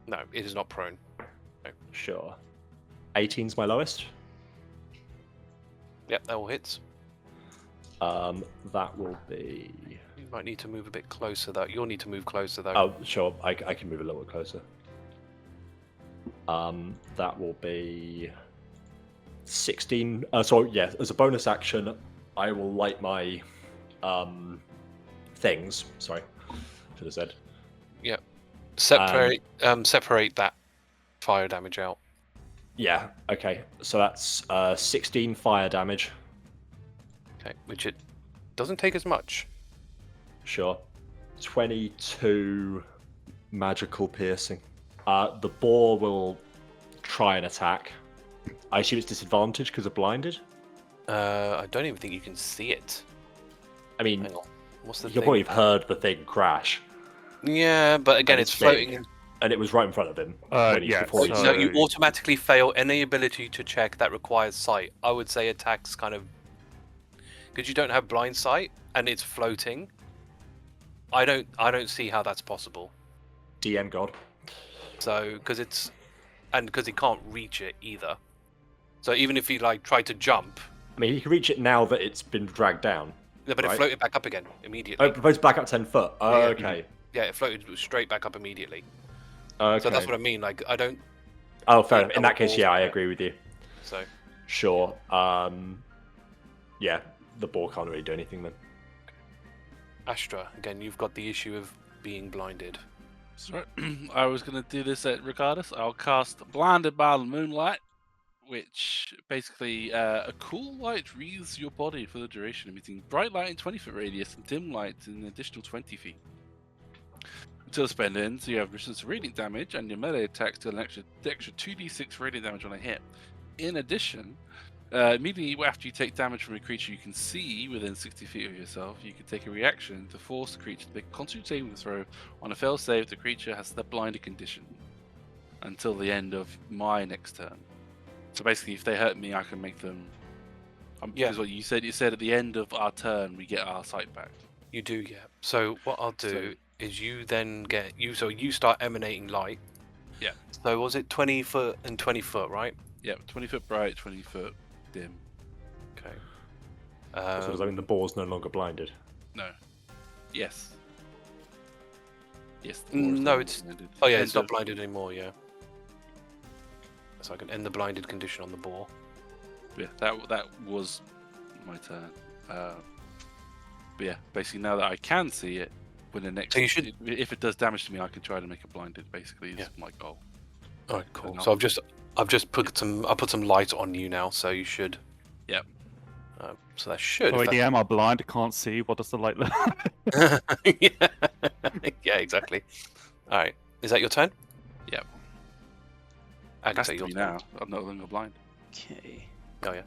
No, it is not prone. Sure. 18's my lowest. Yep, that all hits. That will be. You might need to move a bit closer though. You'll need to move closer though. Oh, sure. I can move a little bit closer. That will be 16. So yeah, as a bonus action, I will light my things. Sorry, should have said. Yep. Separate that fire damage out. Yeah. Okay. So that's 16 fire damage. Okay, which it doesn't take as much. Sure. 22 magical piercing. The boar will try and attack. I assume it's disadvantage because of blinded. I don't even think you can see it. I mean, Hang on. What's the you thing? probably have heard the thing crash, Yeah, but again, And it's it's floating. big. and it was right in front of him. Yeah, before he- so- So you automatically fail any ability to check that requires sight. I would say attacks kind of because you don't have blind sight and it's floating. I don't see how that's possible. DM God. So because he can't reach it either. So even if he like tried to jump, I mean, you can reach it now that it's been dragged down. yeah, but Right. it floated back up again immediately. Oh, it proposed back up 10 foot. Oh, Yeah. okay. Yeah, it floated straight back up immediately. Okay. So that's what I mean. Like I don't. Oh, fair Yeah, enough. In that case, balls yeah, I there. agree with you. So Sure. Yeah, the ball can't really do anything then. Astra, again, you've got the issue of being blinded. So I was going to do this regardless. I'll cast Blinded by the Moonlight, which basically a cool light wreathes your body for the duration, emitting bright light in 20-foot radius and dim light in an additional 20 feet. Until the spell ends, you have resistance to radiant damage, and your melee attacks do an extra 2d6 radiant damage on a hit. In addition, immediately after you take damage from a creature you can see within 60 feet of yourself, you can take a reaction to force the creature to make a constitution saving throw. On a fail save, the creature has the blinded condition until the end of my next turn. So basically, if they hurt me, I can make them. Yeah. Because what you said at the end of our turn, we get our sight back. You do, yeah. So what I'll do is you then so you start emanating light. Yeah. So was it 20 foot and 20 foot, right? Yep, 20-foot bright, 20-foot dim. Okay. So does that mean the ball's no longer blinded? No. Yes. Yes. the Mm, ball is no, not it's- blinded. Oh yeah, End it's not of- blinded anymore, yeah. So I can end the blinded condition on the ball. Yeah, that was my turn. But yeah, basically now that I can see it, when the next So you should- if it does damage to me, I can try to make it blinded. Basically, is Yeah. my goal. Alright, cool. No. So I've just put some light on you now, so you should. Yep. So that should. Sorry, if DM, I'm blind. I can't see. What does the light look? yeah. Yeah, exactly. Alright. Is that your turn? Yep. Agata, Has to your be turn. now. I'm no longer blind. Okay. Oh yeah.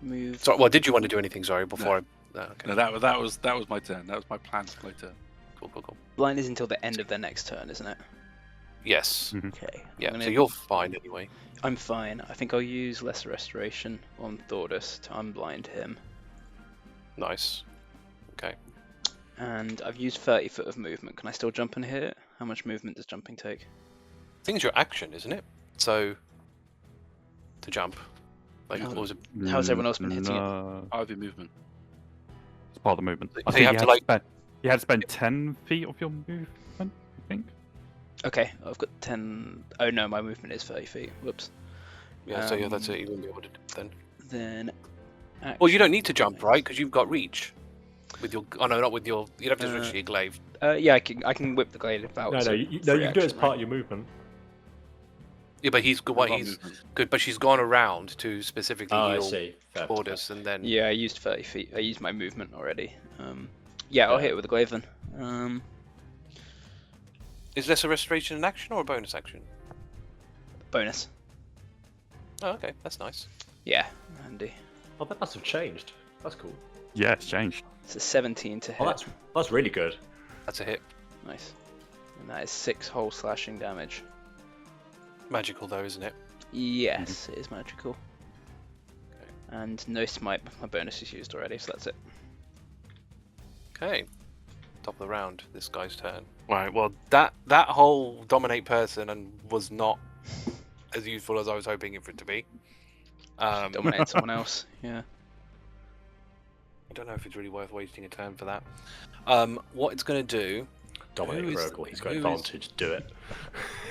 Move. So well, did you want to do anything, sorry, before I okay. No, that was my turn. That was my plan for my turn. Cool. Blind is until the end of their next turn, isn't it? Yes. Okay. Yeah, I'm gonna- so you're fine anyway. I'm fine. I think I'll use Lesser Restoration on Thordas to unblind him. Nice. Okay. And I've used 30 foot of movement. Can I still jump and hit it? How much movement does jumping take? I think it's your action, isn't it? So to jump. Like Oh. what was it? How's everyone else been hitting it? No, I have your movement. it's part of the movement. So I you think have to, like- you had to spend 10 feet of your movement, I think. Okay, I've got 10. Oh no, my movement is 30 feet. Whoops. Yeah, so yeah, that's it. You wouldn't be able to then. Then. Well, you don't action need to jump, right? Because you've got reach. With your, oh no, not with your. You'd have to switch to your glaive. Yeah, I can whip the Goliath out. No, so you free can do it as action, part right? of your movement. Yeah, but he's good. I've got He's movement. good, but she's gone around to specifically Oh, I heal see. Fair. Thordas, and then. Yeah, I used 30 feet. I used my movement already. Yeah, I'll hit it with a glaive then. Is Lesser Restoration an action or a bonus action? Bonus. Oh, okay, that's nice. Yeah, handy. Oh, that must have changed. That's cool. Yeah, it's changed. It's a 17 to hit. Oh, that's really good. That's a hit. Nice. And that is 6 whole slashing damage. Magical though, isn't it? Yes, it is magical. And no smite. My bonus is used already, so that's it. Okay. Top of the round. This guy's turn. Right. Well, that whole dominate person and was not as useful as I was hoping for it to be. Dominate someone else. Yeah. I don't know if it's really worth wasting a turn for that. What it's going to do? Dominic Who is- Hrugguhl, he's got who is- advantage. Do it.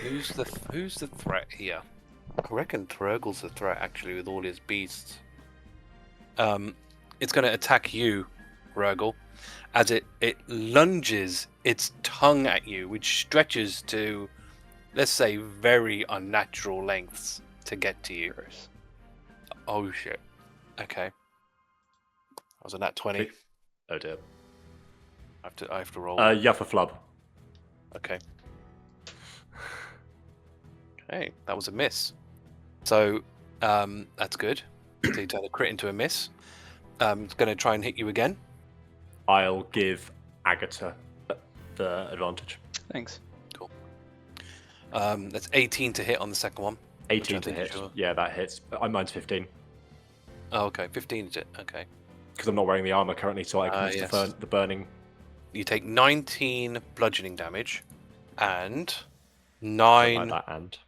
Who's the threat here? I reckon Thruggl's the threat actually with all his beasts. It's going to attack you, Hrugguhl, as it lunges its tongue at you, which stretches to, let's say, very unnatural lengths to get to you. Gross. Oh shit. Okay. I was on that 20. Oh dear. I have to roll. Yuffa flub. Okay. Okay, that was a miss. So that's good. So you turn a crit into a miss. It's going to try and hit you again. I'll give Agata the advantage. Thanks. That's 18 to hit on the second one. 18 I to think hit. sure. Yeah, that hits. Mine's 15. Oh, okay. 15 is it? Okay. because I'm not wearing the armor currently, so I can use yes. the burning. You take 19 bludgeoning damage and Something 9 like that, and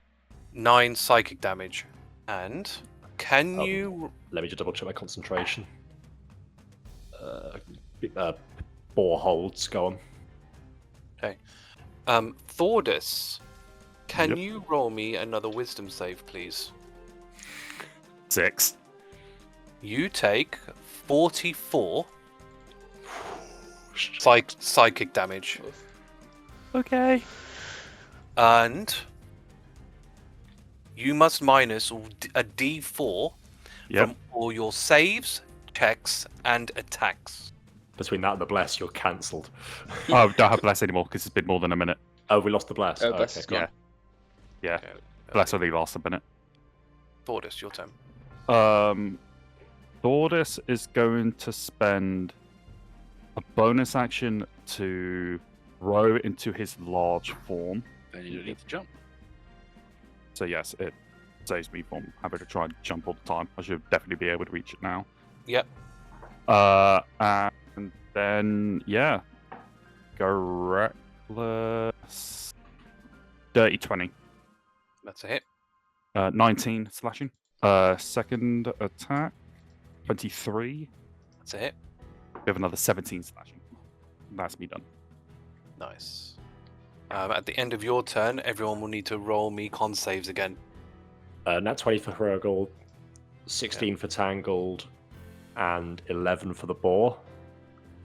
9 psychic damage. And can you? let me just double check my concentration. Boar holds. Go on. Thordas, can Yep. you roll me another wisdom save, please? 6. You take 44 psychic damage, Okay. and you must minus a D4 Yep. from all your saves, checks, and attacks. Between that and the bless, you're cancelled. Oh, don't have bless anymore because it's been more than a minute. Oh, we lost the bless. Oh, bless okay. is gone. Yeah. Okay, Bless only lasts a minute. Thordas, your turn. Thordas is going to spend a bonus action to grow into his large form. Then you don't need to jump. So yes, it saves me from having to try and jump all the time. I should definitely be able to reach it now. Yep. And then yeah, go reckless. Dirty 20. That's a hit. 19 slashing. Second attack. 23. That's a hit. We have another 17 slashing. That's me done. Nice. At the end of your turn, everyone will need to roll me con saves again. Nat 20 for Hrugguhl, 16 for Tangled, and 11 for the boar.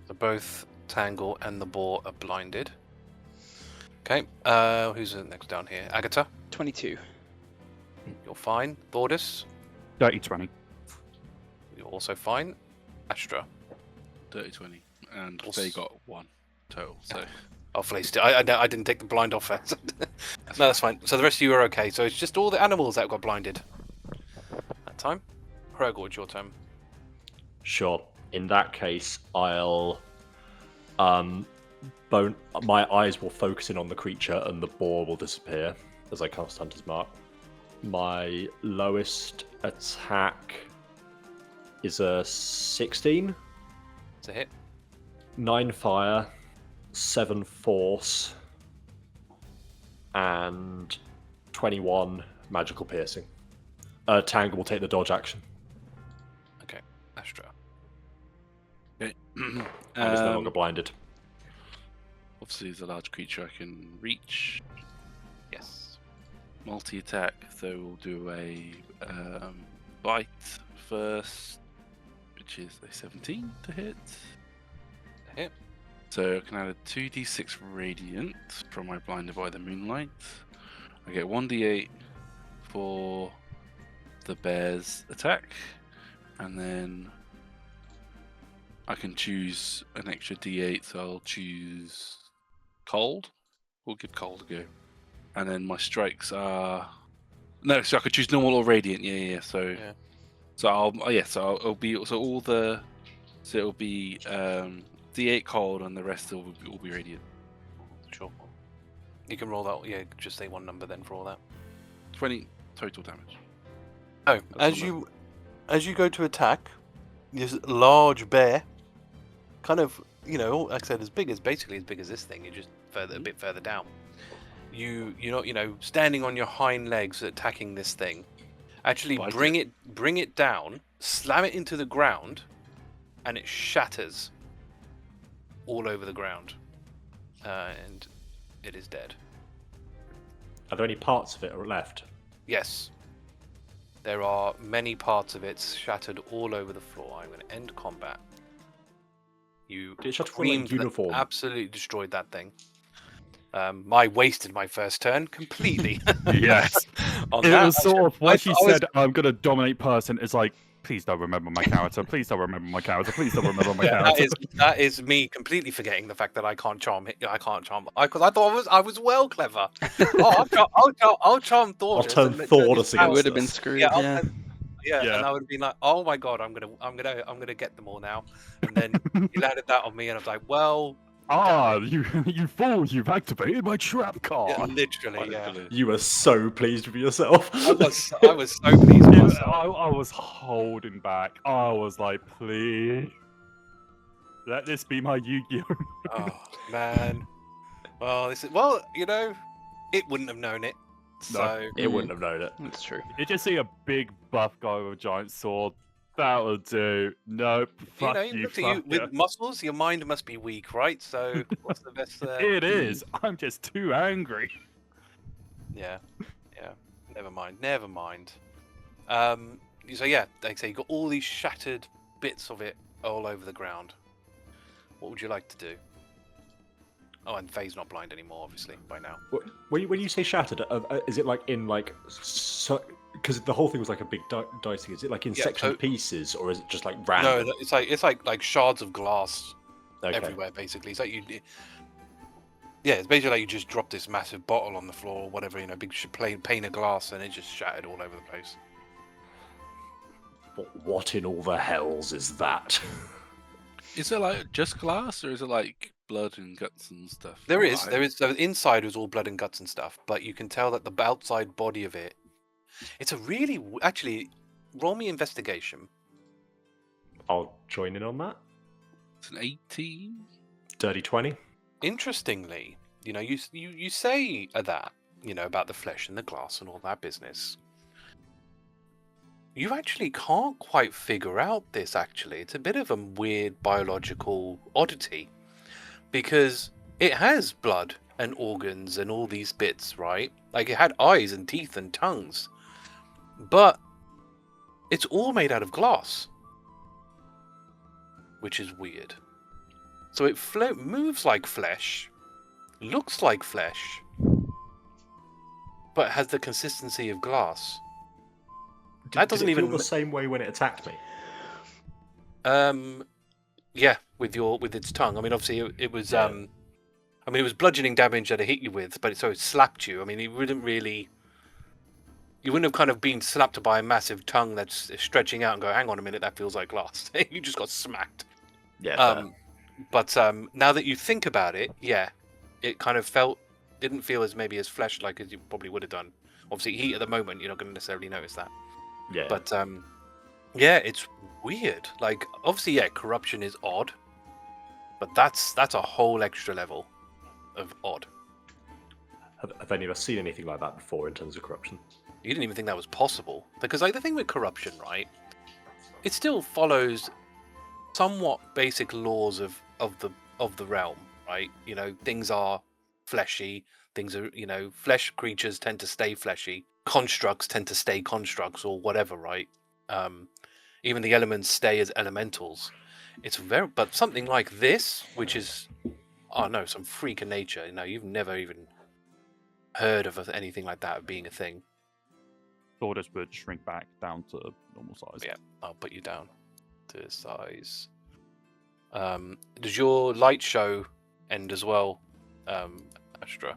So both Tangle and the boar are blinded. Okay. Who's next down here? Agata, 22. you're fine. Thordas, Dirty 20. you're also fine. Astra. Dirty 20. And Also- they got 1 total. So Oh, Flace, I didn't take the blind off first. No, that's fine. So the rest of you are okay. So it's just all the animals that got blinded. That time. Hrugguhl, it's your turn. Sure. In that case, I'll my eyes will focus in on the creature and the boar will disappear as I cast Hunter's Mark. My lowest attack is a 16, It's a hit. 9 fire, 7 force, and 21 magical piercing. Tangle will take the dodge action, Okay. Astra. okay. and is no longer blinded. Obviously, as a large creature, I can reach. Yes. Multi-attack, so we'll do a bite first, which is a 17 to hit. A hit. So I can add a 2d6 radiant from my blinded by the moonlight. I get 1d8 for the bear's attack, and then I can choose an extra d8, so I'll choose cold. We'll give cold a go. And then my strikes are no, so I could choose normal or radiant. Yeah. So, Yeah. so it'll be so all the so it'll be d8 cold, and the rest will be radiant. Sure. You can roll that. Yeah, just say one number then for all that. 20 total damage. Oh, That's as you go to attack, this large bear, kind of, like I said, basically as big as this thing. You're just a bit further down. You're not, standing on your hind legs attacking this thing. Actually, Bite bring it down, slam it into the ground, and it shatters all over the ground, and it is dead. Are there any parts of it left? Yes. There are many parts of it shattered all over the floor. I'm going to end combat. You Did it shatter from, creamed uniform? absolutely destroyed that thing. I wasted my first turn completely. Yes. on It that. was sort of when she I was- said, "I'm gonna dominate person." It's like, please don't remember my character. Please don't remember my character. Please don't remember my Yeah, character. that is me completely forgetting the fact that I can't charm. I can't charm because I thought I was well clever. Oh, I'll charm Thordas. I'll turn and let Thordas this against I out. would have been us. screwed. Yeah, Yeah. Yeah, Yeah. and I would have been like, "Oh my god, I'm gonna get them all now." And then he landed that on me, and I was like, "Well, you fool! You've activated my trap card." yeah, literally, yeah." You were so pleased with yourself. I was so pleased with myself. I was holding back. I was like, please. Let this be my Yu-Gi-Oh! Oh man. Well, it wouldn't have known it. So It wouldn't have known it. That's true. You just see a big buff guy with a giant sword. That'll do. Nope. Fuck you, look at you fucker. with muscles. Your mind must be weak, right? So what's the best? It is. I'm just too angry. Yeah. Never mind. So yeah, like I say, you got all these shattered bits of it all over the ground. What would you like to do? Oh, and Faye's not blind anymore, obviously, by now. When you say shattered, is it like in like because the whole thing was like a big dicing? Is it like in section pieces, or is it just like random? No, it's like shards of glass Okay. everywhere. Basically, it's like it's basically like you just dropped this massive bottle on the floor or whatever, big pane of glass, and it just shattered all over the place. What in all the hells is that? Is it like just glass, or is it like blood and guts and stuff? There is. So the inside was all blood and guts and stuff, but you can tell that the outside body of it. It's a really actually. Roll me investigation. I'll join in on that. It's an 18. Dirty 20. Interestingly, you say that, about the flesh and the glass and all that business. You actually can't quite figure out this, actually. It's a bit of a weird biological oddity. Because it has blood and organs and all these bits, right? Like it had eyes and teeth and tongues. But it's all made out of glass. Which is weird. So it moves like flesh, looks like flesh, but has the consistency of glass. That doesn't did it even feel the same way when it attacked me. Yeah, with its tongue. I mean, obviously it was Yeah. it was bludgeoning damage that it hit you with, but it slapped you. I mean, you wouldn't have kind of been slapped by a massive tongue that's stretching out and go, hang on a minute, that feels like glass. You just got smacked. Yeah. But now that you think about it, yeah, it kind of didn't feel as flesh-like as you probably would have done. Obviously, heat at the moment, you're not going to necessarily notice that. Yeah. But yeah, it's weird. Like, obviously, yeah, corruption is odd, but that's a whole extra level of odd. Have any of us seen anything like that before in terms of corruption? You didn't even think that was possible, because like the thing with corruption, right? It still follows somewhat basic laws of the realm, right? Things are fleshy. Things are, flesh creatures tend to stay fleshy. Constructs tend to stay constructs or whatever, right? Even the elements stay as elementals. But something like this, which is, some freak of nature. You've never even heard of anything like that being a thing. Thordas would shrink back down to normal size. Yeah, I'll put you down to size. Does your light show end as well, Astra?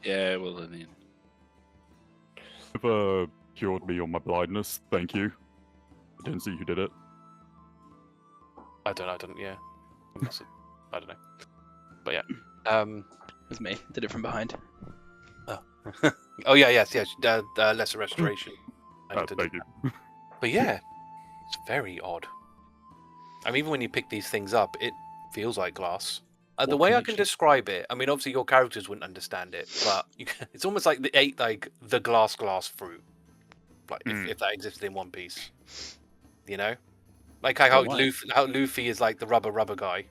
Yeah, well, I mean, You've cured me on my blindness. Thank you. I didn't see who did it. I don't. Yeah, I don't know. But yeah, It was me. Did it from behind. oh yeah, yes. Lesser restoration. Thank you. But yeah, it's very odd. I mean, even when you pick these things up, it feels like glass. The way I can describe it, I mean, obviously your characters wouldn't understand it, but it's almost like they ate like the glass fruit, like if that existed in One Piece, like how Luffy is like the rubber guy,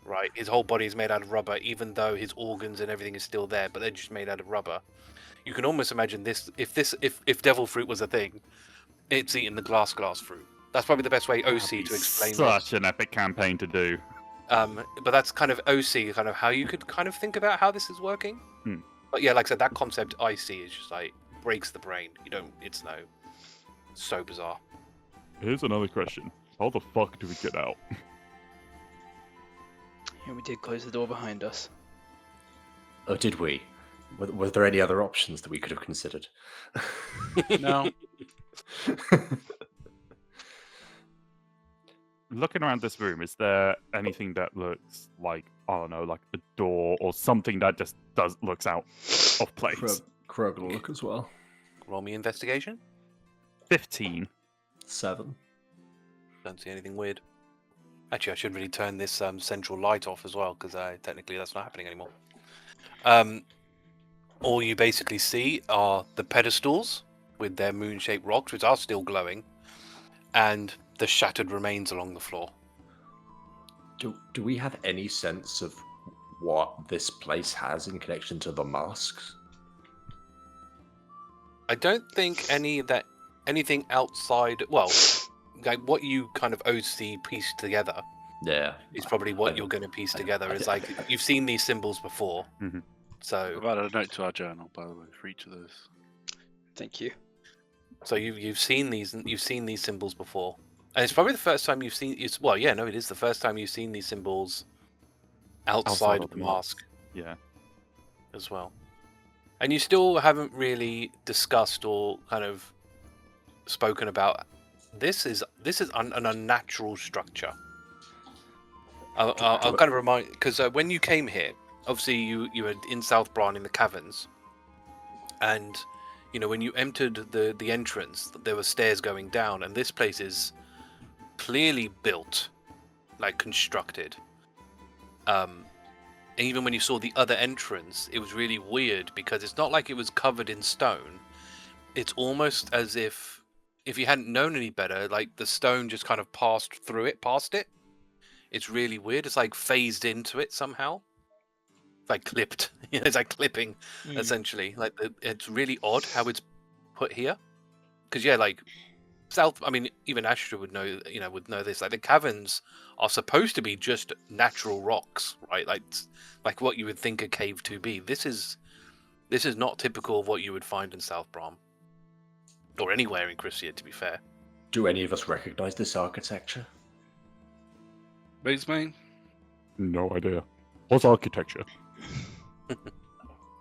right? His whole body is made out of rubber, even though his organs and everything is still there, but they're just made out of rubber. You can almost imagine this if devil fruit was a thing, it's eating the glass fruit. That's probably the best way OC to explain Such an epic campaign to do. But that's kind of OC, kind of how you could kind of think about how this is working. But yeah, like I said, that concept I see is just like breaks the brain. It's so bizarre. Here's another question. How the fuck do we get out? Yeah, we did close the door behind us. Oh, did we? Were there any other options that we could have considered? no. Looking around this room, is there anything that looks like, I don't know, like a door or something that just looks out of place? Hrugguhl will look as well. Roll me investigation. 15. 7. Don't see anything weird. Actually, I should really turn this central light off as well, because technically that's not happening anymore. All you basically see are the pedestals with their moon-shaped rocks, which are still glowing, and the shattered remains along the floor. Do we have any sense of what this place has in connection to the masks? I don't think anything outside, well, like what you kind of OC pieced together Yeah. is probably what you're going to piece together. It's like you've seen these symbols before, Mhm. so I've added a note to our journal, by the way, for each of those. Thank you. you've seen these symbols before, and it's probably the first time you've seen. It is the first time you've seen these symbols outside of the mask Yeah. as well. And you still haven't really discussed or kind of spoken about this is an unnatural structure. I'll kind of remind, because when you came here, obviously you were in South Bran in the caverns, and when you entered the entrance, there were stairs going down, and this place is clearly built, like constructed. Even when you saw the other entrance, it was really weird because it's not like it was covered in stone. It's almost as if you hadn't known any better, like the stone just kind of passed it. It's really weird. It's like phased into it somehow. It's like clipped. It's like clipping, essentially. Like it's really odd how it's put here. Because like even Astra would know this. Like the caverns are supposed to be just natural rocks, right? Like what you would think a cave to be. This is not typical of what you would find in South Bram. Or anywhere in Crisia, to be fair. Do any of us recognize this architecture? Base main? No idea. What's architecture?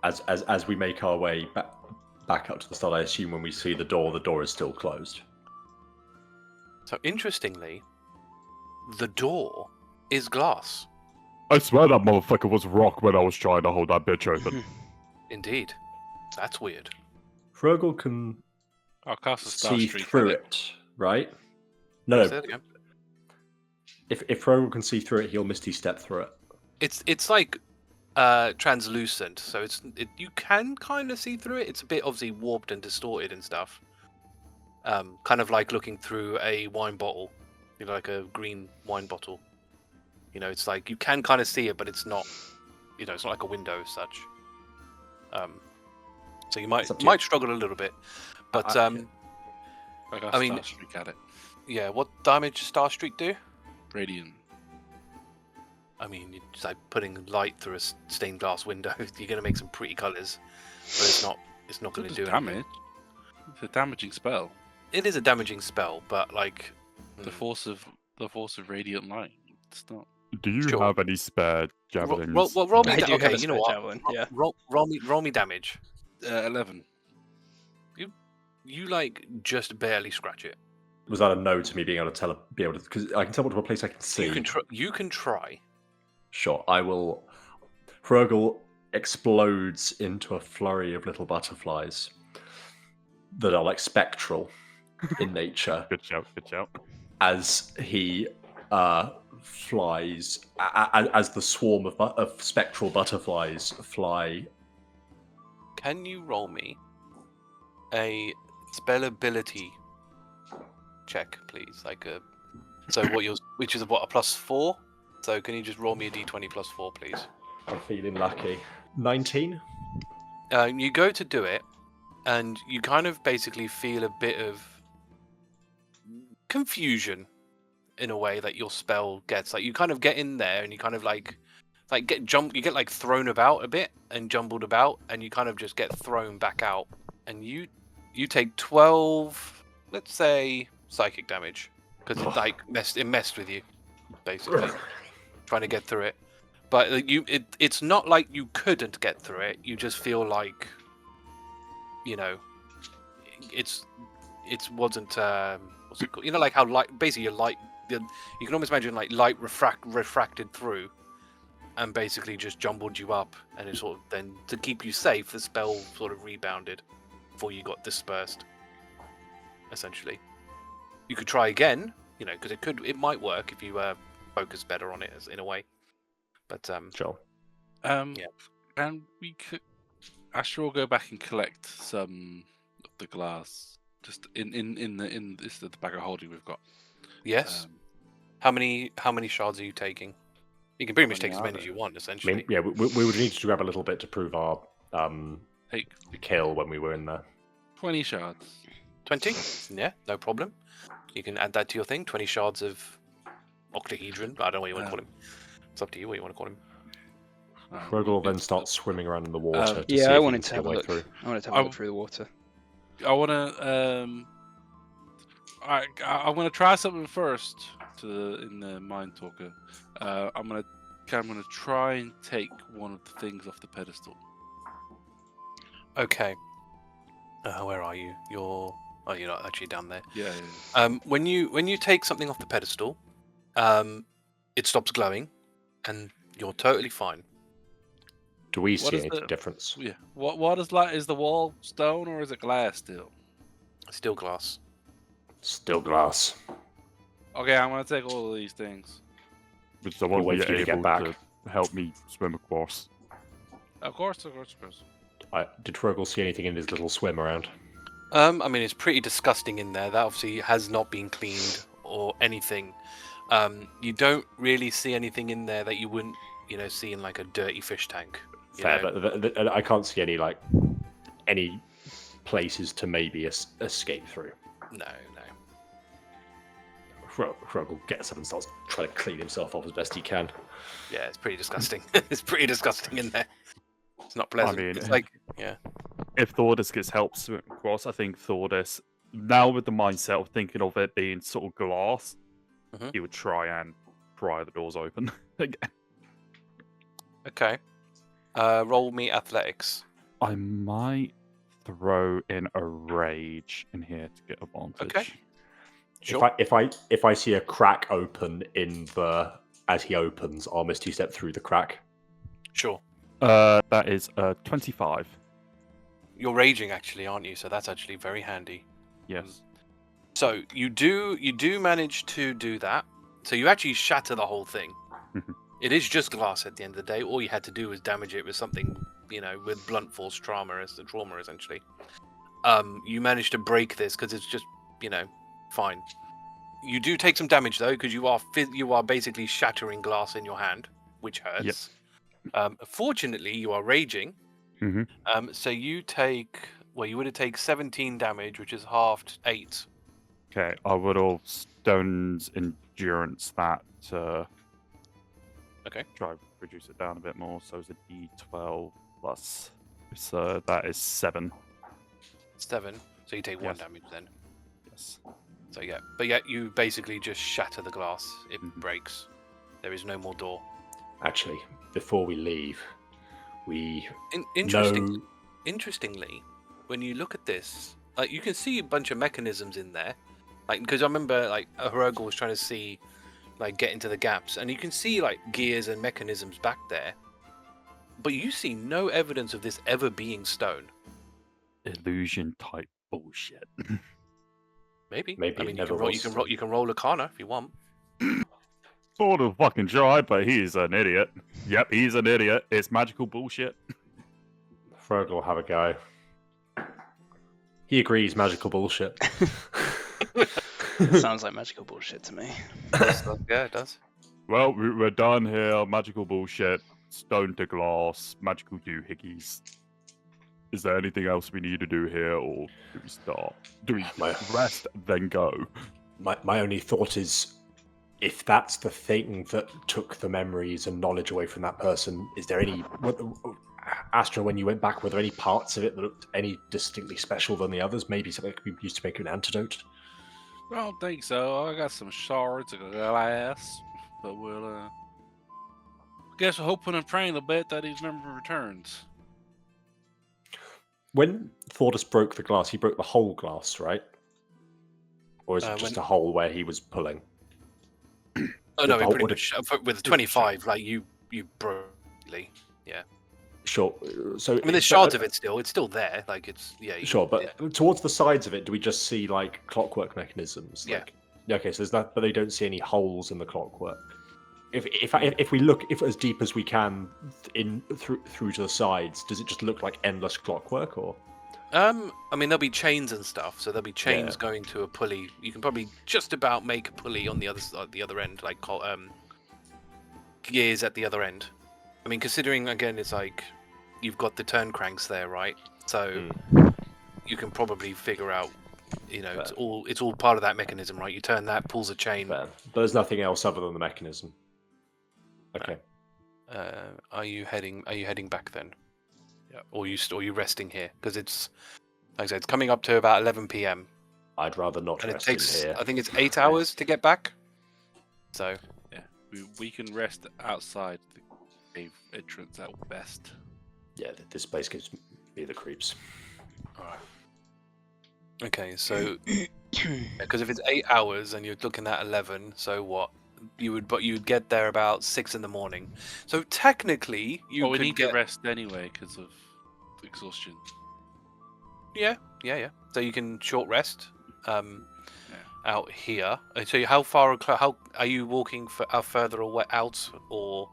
As we make our way back up to the start, I assume when we see the door is still closed. So interestingly, the door is glass. I swear that motherfucker was rock when I was trying to hold that bitch open. Indeed. That's weird. Hrugguhl can I'll cast a star see streak through at it, right? No. Say that again. If Hrugguhl can see through it, he'll Misty Step through it. It's like translucent, so you can kind of see through it. It's a bit obviously warped and distorted and stuff. Kind of like looking through a wine bottle, like a green wine bottle. It's like you can kind of see it, but it's not. It's not like a window as such. So you might struggle a little bit, but I got I mean- star streak at it. yeah. What damage does Star Streak do? Radiant. I mean, it's like putting light through a stained glass window. You're gonna make some pretty colours, but it's not going to do damage. anything. It's a damaging spell. It is a damaging spell, but like The force of radiant light. It's not. Do you Sure. have any spare javelins? roll me. I do have Okay, a you know spare what? javelin, yeah. Roll me damage. 11. You like just barely scratch it. Was that a no to me being able to because I can teleport to a place I can see. You can try. Sure, I will. Hrugguhl explodes into a flurry of little butterflies that are like spectral in nature Good shout. Good shout. as he flies, as the swarm of spectral butterflies fly. Can you roll me a spell ability check, please? Which is what, a +4? So can you just roll me a d20 +4, please? I'm feeling lucky. 19? You go to do it, and you kind of basically feel a bit of confusion in a way that your spell gets. Like you kind of get in there, and you kind of you get like thrown about a bit and jumbled about, and you kind of just get thrown back out, and you take 12, let's say, psychic damage because it messed with you, basically, trying to get through it. But it's not like you couldn't get through it. You just feel like, it wasn't what's it called? Like how light, basically your light. You can almost imagine like light refracted through, and basically just jumbled you up, and it sort of then to keep you safe, the spell sort of rebounded before you got dispersed. Essentially, you could try again, because it might work if you focus better on it in a way. But Sure. And we could. Astra will go back and collect some of the glass, just in the bag of holding we've got. yes. How many shards are you taking? You can pretty much take as 20 many as you want, I essentially. mean, yeah, we would need to grab a little bit to prove our Take kill when we were in there. 20 shards. 20? Yeah, no problem. You can add that to your thing. 20 shards of octahedron. I don't know what you want to call him. It's up to you what you want to call him. Hrugguhl then starts swimming around in the water. To see Yeah, I if he wanted can to see have a way look. through. I wanted to have a look through the water. I want to. I'm gonna try something first in the mind talker. I'm gonna try and take one of the things off the pedestal. Okay. Where are you? You're not actually down there. Yeah. When you take something off the pedestal, it stops glowing, and you're totally fine. Do we What see is any the- difference? Yeah. What is like? Is the wall stone or is it glass still? Still glass. Still glass. Okay, I'm gonna take all of these things. Which I won't wait be for you to get able back. to help me swim across. Of course. Did Hrugguhl see anything in his little swim around? I mean, it's pretty disgusting in there. That obviously has not been cleaned or anything. You don't really see anything in there that you wouldn't, see in like a dirty fish tank. you Fair, know? but I can't see any places to maybe escape through. No. Hrugguhl gets up and starts trying to clean himself off as best he can. Yeah, it's pretty disgusting. It's pretty disgusting in there. It's not pleasant. mean, It's like, yeah. If Thordas gets help swim across, I think Thordas, now with the mindset of thinking of it being sort of glass, Mhm. he would try and pry the doors open again. Okay. Roll me athletics. I might throw in a rage in here to get advantage. Okay. Sure. If I see a crack open as he opens, I'll misty step through the crack. Sure. That is 25. You're raging, actually, aren't you? So that's actually very handy. Yes. So you do manage to do that. So you actually shatter the whole thing. It is just glass at the end of the day. All you had to do was damage it with something, with blunt force trauma essentially. You managed to break this because it's just, fine. You do take some damage though, because you are basically shattering glass in your hand, which hurts. Fortunately, you are raging. Mhm. So you would have taken 17 damage, which is halved 8. Okay, I would have Stone's Endurance that to Okay. try to reduce it down a bit more. So it's a D12 plus. So that is 7. 7. So you take 1 Yes. damage then. Yes. So yeah, but yet you basically just shatter the glass. It Mhm. breaks. There is no more door. Actually, before we leave, we know. Interestingly, when you look at this, like you can see a bunch of mechanisms in there, like because I remember like Hrugguhl was trying to see, like get into the gaps, and you can see like gears and mechanisms back there, but you see no evidence of this ever being stone. Illusion type bullshit. Maybe. Maybe I it mean, never was. you can roll Arcana if you want. Sort of fucking tried, but he's an idiot. Yep, he's an idiot. It's magical bullshit. Hrugguhl will have a go. He agrees, magical bullshit. It sounds like magical bullshit to me. Yeah, it does. Well, we're done here. Magical bullshit. Stone to glass. Magical doohickeys. Is there anything else we need to do here, or do we start? Do we rest, then go? My only thought is, if that's the thing that took the memories and knowledge away from that person, is there any... Astra, when you went back, were there any parts of it that looked any distinctly special than the others? Maybe something that could be used to make an antidote? I don't think so. I got some shards of glass, but we'll guess we're hoping and praying a bit that his memory returns. When Thordas broke the glass, he broke the whole glass, right? Or is it just a hole where he was pulling? Oh no, the it pretty whole- much with 25, like you broke. Yeah. Sure. So I mean, there's shards of it still. It's still there. Like it's Sure, but towards the sides of it, do we just see like clockwork mechanisms? Yeah. Like, okay, so there's that, but they don't see any holes in the clockwork. If we look as deep as we can through to the sides, does it just look like endless clockwork, or? I mean, there'll be chains and stuff, so there'll be chains Yeah. going to a pulley. You can probably just about make a pulley on the other end, like gears at the other end. I mean, considering again, it's like you've got the turn cranks there, right? So you can probably figure out, it's all part of that mechanism, right? You turn that, pulls a chain. Fair. But there's nothing else other than the mechanism. Okay. Are you heading back then? Yeah. Or you resting here? Because it's, like I said, it's coming up to about 11 p.m. I'd rather not and it rest takes, in here. I think it's 8 hours to get back. So Yeah, we can rest outside the cave entrance at best. Yeah, this place gives me the creeps. Alright. Okay, so because if it's 8 hours and you're looking at 11, so what? You'd get there about 6 in the morning. So technically, you we could need get to rest anyway because of exhaustion. Yeah. So you can short rest out here. So how far? How are you walking further away out, or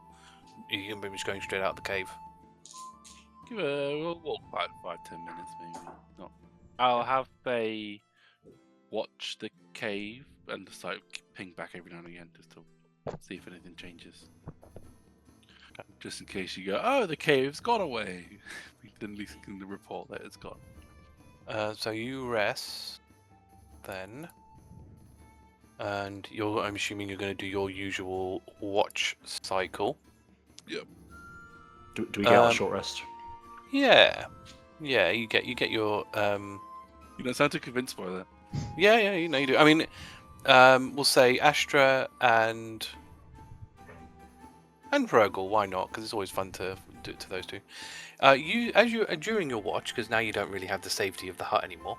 are you just going straight out the cave? We'll walk 5-10 minutes maybe. Not. I'll have Faye watch the cave and just like ping back every now and again just to see if anything changes. Just in case you go, oh, the cave's gone away. We can at least can report that it's gone. So you rest then, and I'm assuming you're going to do your usual watch cycle. Yep. Do we get our short rest? Yeah. You get your You don't sound too convinced by that. Yeah, you do. I mean, we'll say Astra and Hrugguhl. Why not? Because it's always fun to those two. During your watch, because now you don't really have the safety of the hut anymore.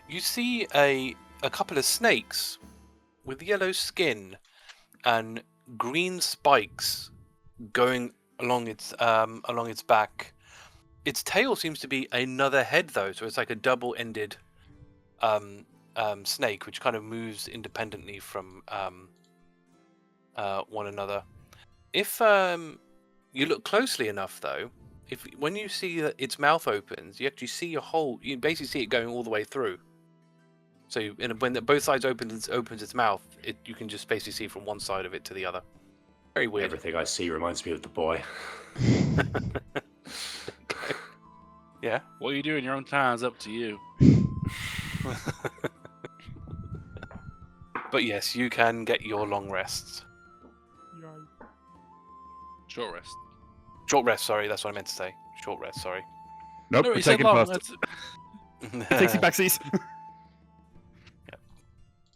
You see a couple of snakes with yellow skin and green spikes going along its back. Its tail seems to be another head though, so it's like a double-ended snake, which kind of moves independently from one another. If you look closely enough, though, when you see that its mouth opens, you actually see you basically see it going all the way through. So when both sides opens its mouth, you can just basically see from one side of it to the other. Very weird. Everything I see reminds me of the boy. Yeah. What you do in your own time is up to you. But yes, you can get your long rests. Short rest. Short rest, sorry, that's what I meant to say. Short rest, sorry. Nope, No, we're he said taking long. first. That's... Takesy backsies.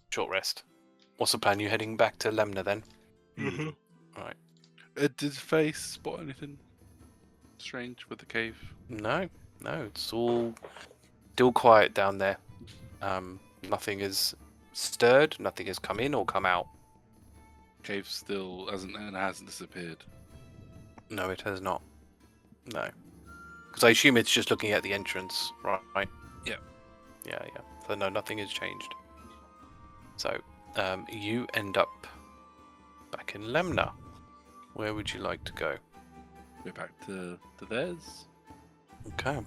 Short rest. What's the plan? You heading back to Lemna then? Mm-hmm. Alright. Did Face spot anything strange with the cave? No, it's all still quiet down there. Nothing is stirred, nothing has come in or come out. Cave still hasn't disappeared. No, it has not. No. Because I assume it's just looking at the entrance, right? Yeah. Yeah. So no, nothing has changed. So, you end up back in Lemna. Where would you like to go? Go back to theirs. Okay.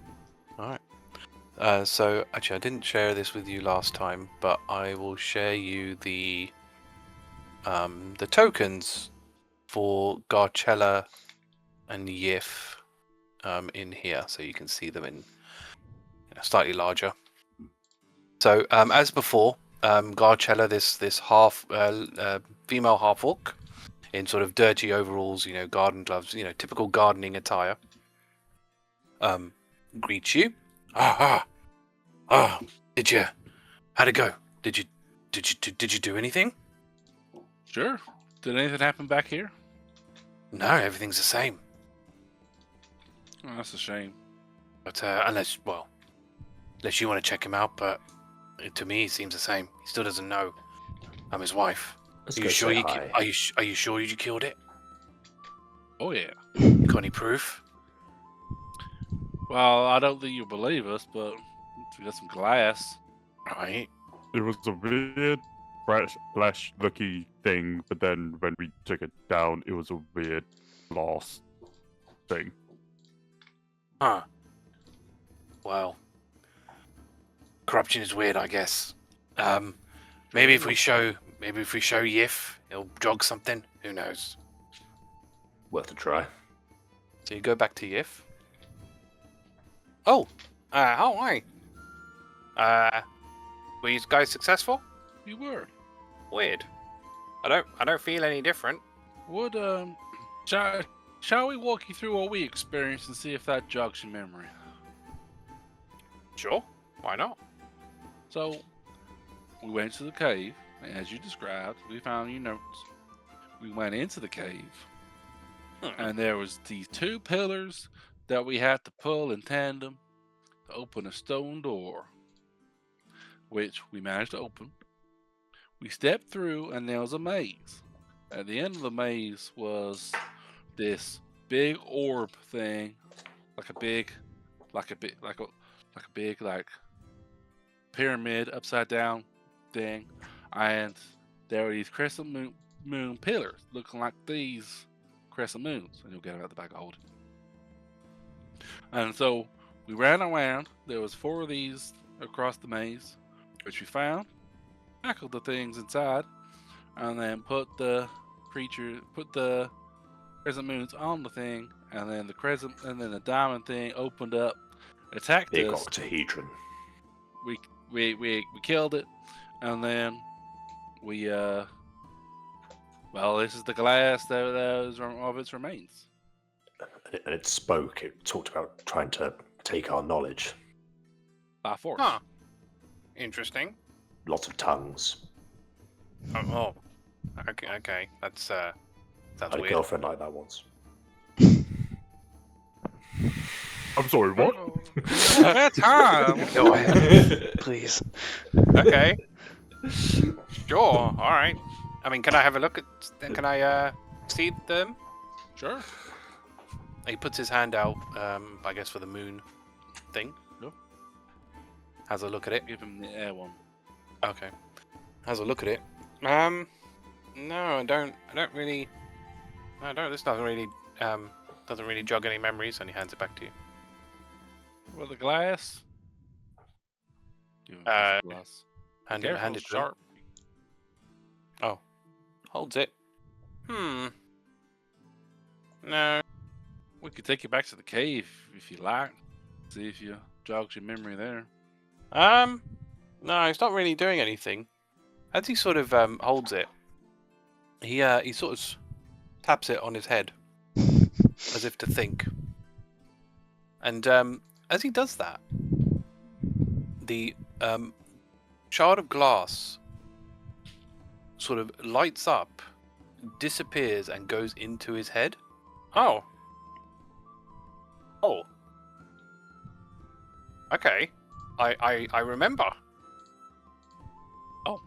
Alright. So, actually, I didn't share this with you last time, but I will share you the tokens for Garchella and Yif in here, so you can see them in slightly larger. So, as before, Garchella, this half female half orc in sort of dirty overalls, garden gloves, typical gardening attire, greets you. How'd it go? Did you do anything? Sure. Did anything happen back here? No, everything's the same. Oh, that's a shame. But unless you want to check him out, but to me, it seems the same. He still doesn't know I'm his wife. Let's Are go you sure say hi. Are you sure you killed it? Oh yeah. Got any proof? Well, I don't think you'll believe us, but we got some glass. Right. It was a weird flesh-looky thing, but then when we took it down, it was a weird glass thing. Huh. Well, corruption is weird, I guess. Maybe if we show Yif, he'll jog something. Who knows? Worth a try. So you go back to Yif. Oh, hi. Were you guys successful? We were. Weird. I don't feel any different. Would shall we walk you through what we experienced and see if that jogs your memory? Sure. Why not? So, we went to the cave, and as you described, we found your notes. We went into the cave, and there was these 2 pillars that we had to pull in tandem to open a stone door, which we managed to open. We stepped through, and there was a maze. At the end of the maze was this big orb thing, like a big pyramid upside down thing, and there were these crescent moon pillars looking like these crescent moons, and you'll get them at the back of holding. And so we ran around. There was 4 of these across the maze, which we found, tackled the things inside, and then put the crescent moons on the thing, and then the diamond thing opened up, attacked Big us. octahedron. We killed it, and then we this is the glass that was of its remains. And it spoke. It talked about trying to take our knowledge. By force. Huh. Interesting. Lots of tongues. Oh. Okay. That's I had a weird. girlfriend like that once. I'm sorry, what? That's time. Go ahead, please. Okay. Sure. All right. I mean, can I have a look at? Can I see them? Sure. He puts his hand out. I guess for the moon thing. No. Has a look at it. Give him the air one. Okay. Has a look at it. No, I don't really. This doesn't really jog any memories, and he hands it back to you. Well, the glass. Give him Uh, the glass. Hand Careful, it to him. sharp. Oh, holds it. No. We could take you back to the cave if you like. See if you jogs your memory there. No, he's not really doing anything. As he sort of holds it, he sort of taps it on his head, as if to think. And as he does that, the shard of glass sort of lights up, disappears, and goes into his head. Oh. Okay. I remember. Oh.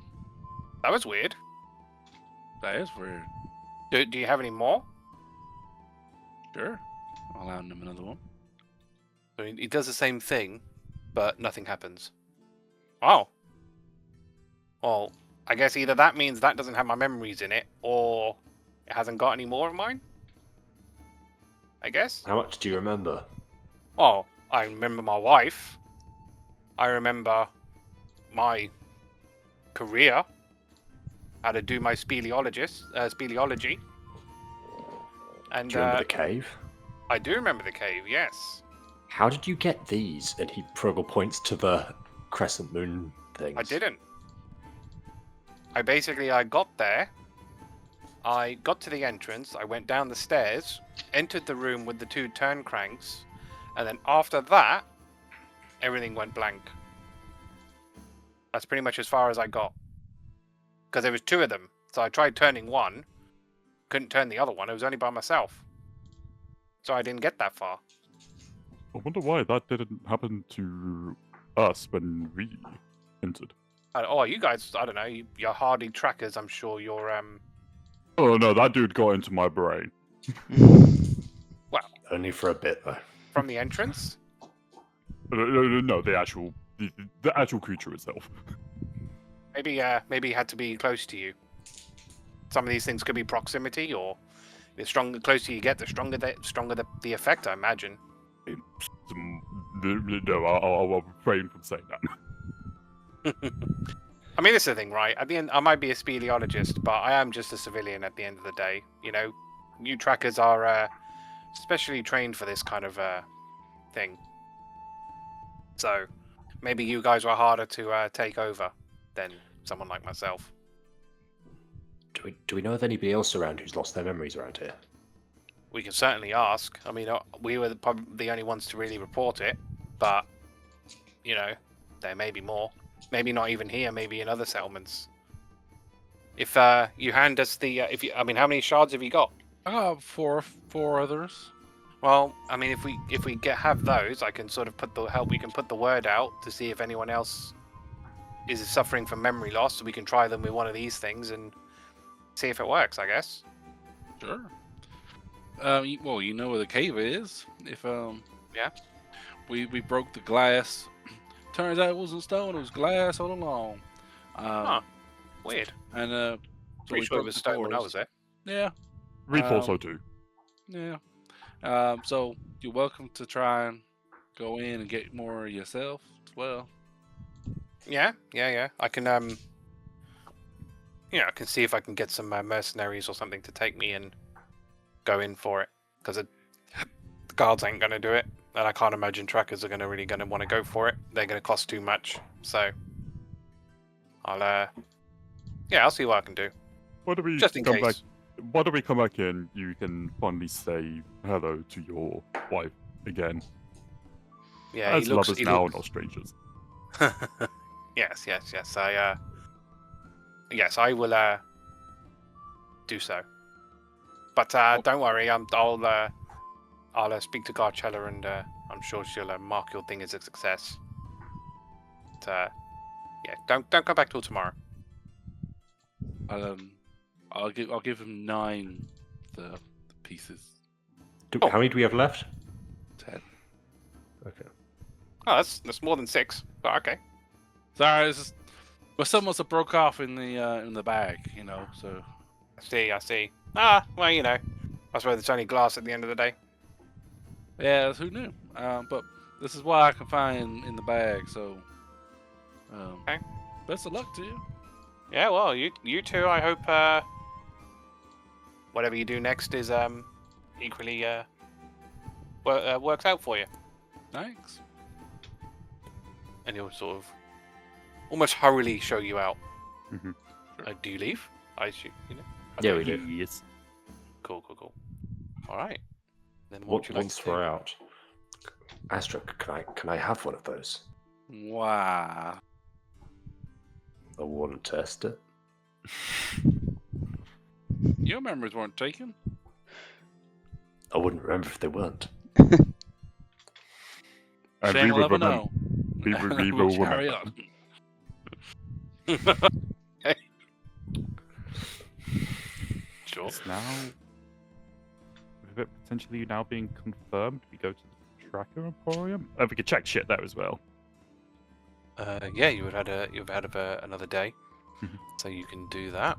That was weird. That is weird. Do you have any more? Sure. I'll hand him another one. So he does the same thing, but nothing happens. Oh. Well, I guess either that means that doesn't have my memories in it, or it hasn't got any more of mine. I guess. How much do you remember? Oh, I remember my wife. I remember my career. How to do my speleology. And Do you remember the cave? I do remember the cave, yes. How did you get these? And Hrugguhl points to the crescent moon things. I didn't. I got there. I got to the entrance. I went down the stairs, entered the room with the 2 turn cranks, and then after that, everything went blank. That's pretty much as far as I got. Because there was 2 of them. So I tried turning one, couldn't turn the other one. I was only by myself. So I didn't get that far. I wonder why that didn't happen to us when we entered. You guys, I don't know, you're hardy trackers. I'm sure you're, Oh no, that dude got into my brain. well, Only for a bit, though. from the entrance. No, the actual creature itself. Maybe he had to be close to you. Some of these things could be proximity, or the closer you get, the stronger the effect, I imagine. No, I'll refrain from saying that. I mean, this is the thing, right? At the end, I might be a speleologist, but I am just a civilian at the end of the day. You know, you trackers are specially trained for this kind of thing. So maybe you guys were harder to take over than someone like myself. Do we know of anybody else around who's lost their memories around here? We can certainly ask. I mean, we were probably the only ones to really report it, but you know, there may be more. Maybe not even here. Maybe in other settlements. If you hand us the, I mean, how many shards have you got? I got four others. Well, I mean, if we have those, I can sort of we can put the word out to see if anyone else is suffering from memory loss, so we can try them with one of these things and see if it works, I guess. Sure. Well, you know where the cave is. If Yeah. We broke the glass. Turns out it wasn't stone; it was glass all along. Weird. And so Pretty we sure it broke was the stone when I doors. was there. Yeah. We thought so too. Yeah. So you're welcome to try and go in and get more yourself as well. Yeah. I can I can see if I can get some mercenaries or something to take me and go in for it, because the guards ain't gonna do it, and I can't imagine trackers are gonna want to go for it. They're gonna cost too much. So I'll see what I can do. Why don't we Just in come case. back? Why don't we come back in? You can finally say hello to your wife again. Yeah, As he looks. lovers now, not strangers. Yes. I will do so. But don't worry, I'll speak to Garchella, and I'm sure she'll mark your thing as a success. But, don't come back till tomorrow. I'll give him 9 the pieces. Oh. How many do we have left? 10. Okay. Oh, that's more than 6. But okay. Sorry, it's just, well, some must have broke off in the bag, you know. So I see. Ah, well, you know, I suppose it's only glass at the end of the day. yeah, who knew? But this is what I can find in the bag. So, Okay. Best of luck to you. Yeah, well, you two. I hope whatever you do next is equally works out for you. Thanks. And he'll sort of almost hurriedly show you out. Mm-hmm. Do you leave? I assume, you know. Yeah, we do. Yes. Cool. All right. Then what would you like Once to do? we're out, Astra, can I have one of those? Wow. I want to test it. Your memories weren't taken. I wouldn't remember if they weren't. And Shame we will will never remember. know. We We'll will carry remember. on. Sure. It's now, with it potentially now being confirmed, we go to the Tracker Emporium. We could check shit there as well. Yeah, you've had another day, Mhm. so you can do that.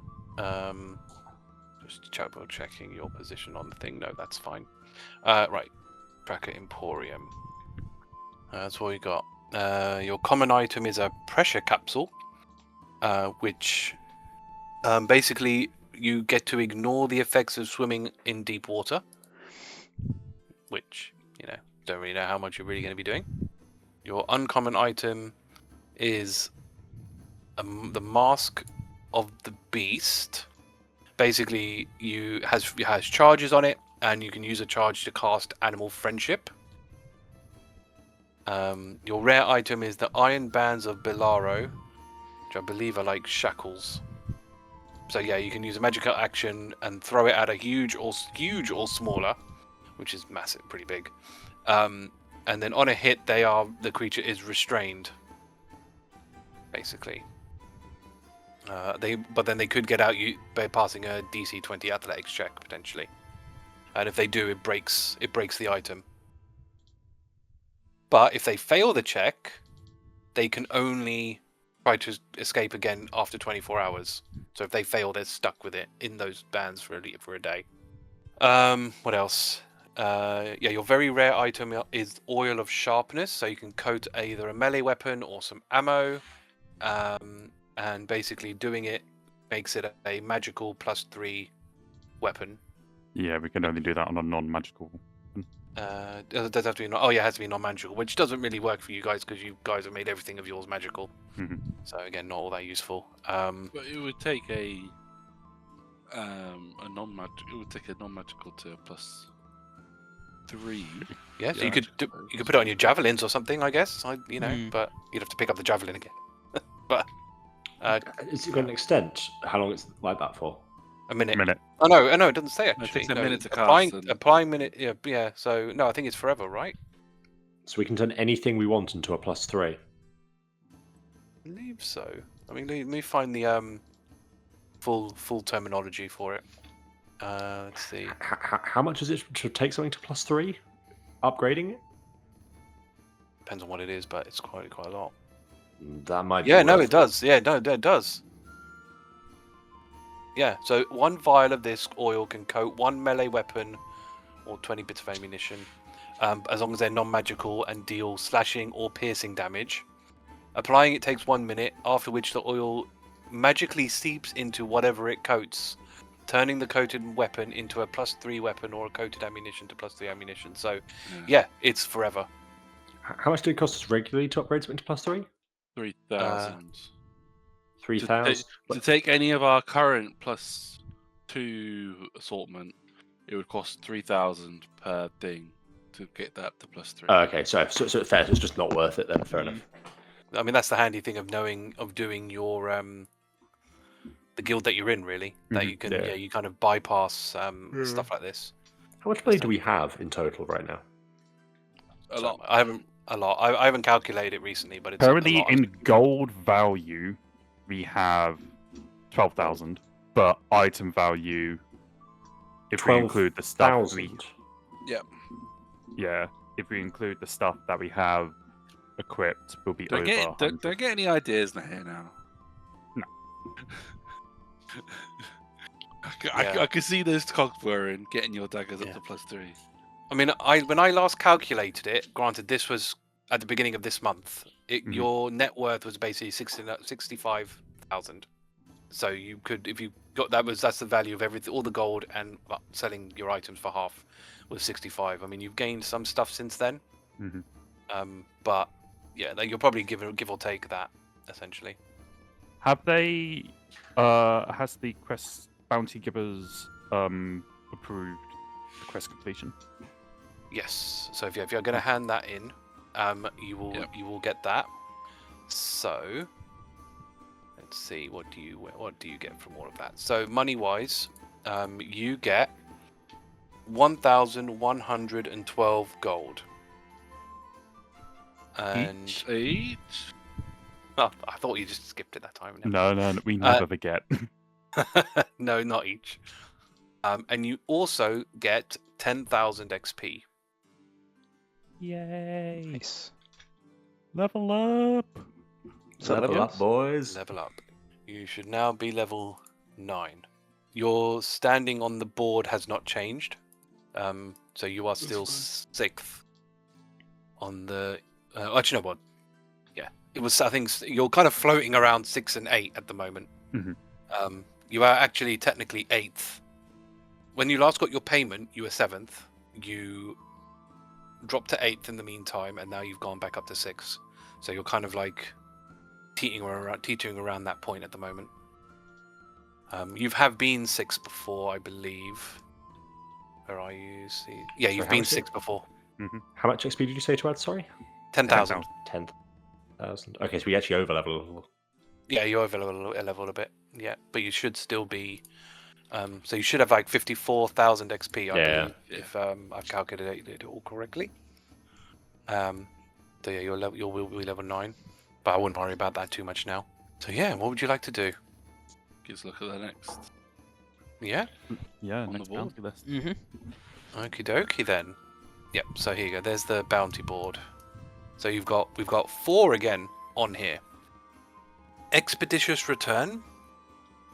Just checking your position on the thing. No, that's fine. Right, Tracker Emporium. That's what we got. Your common item is a pressure capsule, which basically you get to ignore the effects of swimming in deep water, which, you know, don't really know how much you're really going to be doing. Your uncommon item is the Mask of the Beast. Basically, has charges on it, and you can use a charge to cast Animal Friendship. Your rare item is the Iron Bands of Bilaro, which I believe are like shackles. So yeah, you can use a magical action and throw it at a huge or smaller, which is massive, pretty big. And then on a hit, the creature is restrained, basically. But then they could get out you by passing a DC 20 athletics check potentially, and if they do, it breaks the item. But if they fail the check, they can only try to escape again after 24 hours. So if they fail, they're stuck with it in those bands for a day. What else? Yeah, your very rare item is Oil of Sharpness, so you can coat either a melee weapon or some ammo. And basically doing it makes it a magical +3 weapon. Yeah, we can only do that on a non-magical. It does have to be oh yeah, it has to be non-magical, which doesn't really work for you guys because you guys have made everything of yours magical. Mhm. So again, not all that useful. But it would take a non-magical. It would take a non-magical to +3. Yeah, so Yeah, you could I suppose. you could put it on your javelins or something, I guess. But you'd have to pick up the javelin again. But Is it going to extend how long it's like that for? a minute. Minute. Oh no, it doesn't say No, actually. it takes a No, minute to applying, cast and- applying minute. Yeah. So no, I think it's forever, right? So we can turn anything we want into a +3. I believe so. I mean, let me find the full terminology for it. Let's see. How much is it to take something to +3? Upgrading it? Depends on what it is, but it's quite a lot. That might. Yeah, be no, worth it does. Yeah, no, it does. Yeah, so 1 vial of this oil can coat 1 melee weapon or 20 bits of ammunition, as long as they're non-magical and deal slashing or piercing damage. Applying it takes 1 minute, after which the oil magically seeps into whatever it coats, turning the coated weapon into a +3 weapon or a coated ammunition to +3 ammunition. So, yeah, it's forever. How much did it cost us regularly to upgrade something to +3? 3,000. 3,000. To take any of our current +2 assortment, it would cost 3,000 per thing to get that to +3. Okay, so fair. It's just not worth it then. Fair enough. I mean, that's the handy thing of doing your the guild that you're in, really. That you can you kind of bypass stuff like this. How much money do we have in total right now? A lot. I haven't calculated it recently, but it's Currently, a lot. in gold value, we have 12,000, but item value, if we include the stuff we, 12,000. Yeah. if we include the stuff that we have equipped, will be over. Don't get any ideas here now. No. I can see those cogs whirring, getting your daggers up to +3. I mean, when I last calculated it, granted this was at the beginning of this month, your net worth was basically 65,000. So you could, if you got that's the value of everything, all the gold and selling your items for half was 65. I mean, you've gained some stuff since then, but yeah, you'll probably give or take that essentially. Have they? Has the quest bounty givers approved the quest completion? Yes. So if you're going to hand that in, you will get that. So let's see, what do you get from all of that? So money wise, you get 1,112 gold. And Each? oh, I thought you just skipped it that time. No, we never forget. No, not each. And you also get 10,000 XP. Yay! Nice. Level up. Level up, boys. Level up. You should now be level 9. Your standing on the board has not changed. So you are still 6th on the. Actually, no, what? Yeah, it was. I think you're kind of floating around 6 and 8 at the moment. You are actually technically 8th. When you last got your payment, you were 7th. You dropped to 8th in the meantime, and now you've gone back up to 6th. So you're kind of like teetering around that point at the moment. You have been 6th before, I believe. Where are you? See, yeah, you've been 6th before. How much XP did you say to add? Sorry, 10,000. 10,000. Okay, so we actually over level. Yeah, you over level a bit. Yeah, but you should still be. So you should have like 54,000 XP. I believe, if I've calculated it all correctly. So yeah, you'll be level 9, but I wouldn't worry about that too much now. So yeah, what would you like to do? Let's look at the next. Yeah. Yeah, On the next board. bounty list. Okie dokie then. Yep. So here you go. There's the bounty board. So we've got 4 again on here. Expeditious Return,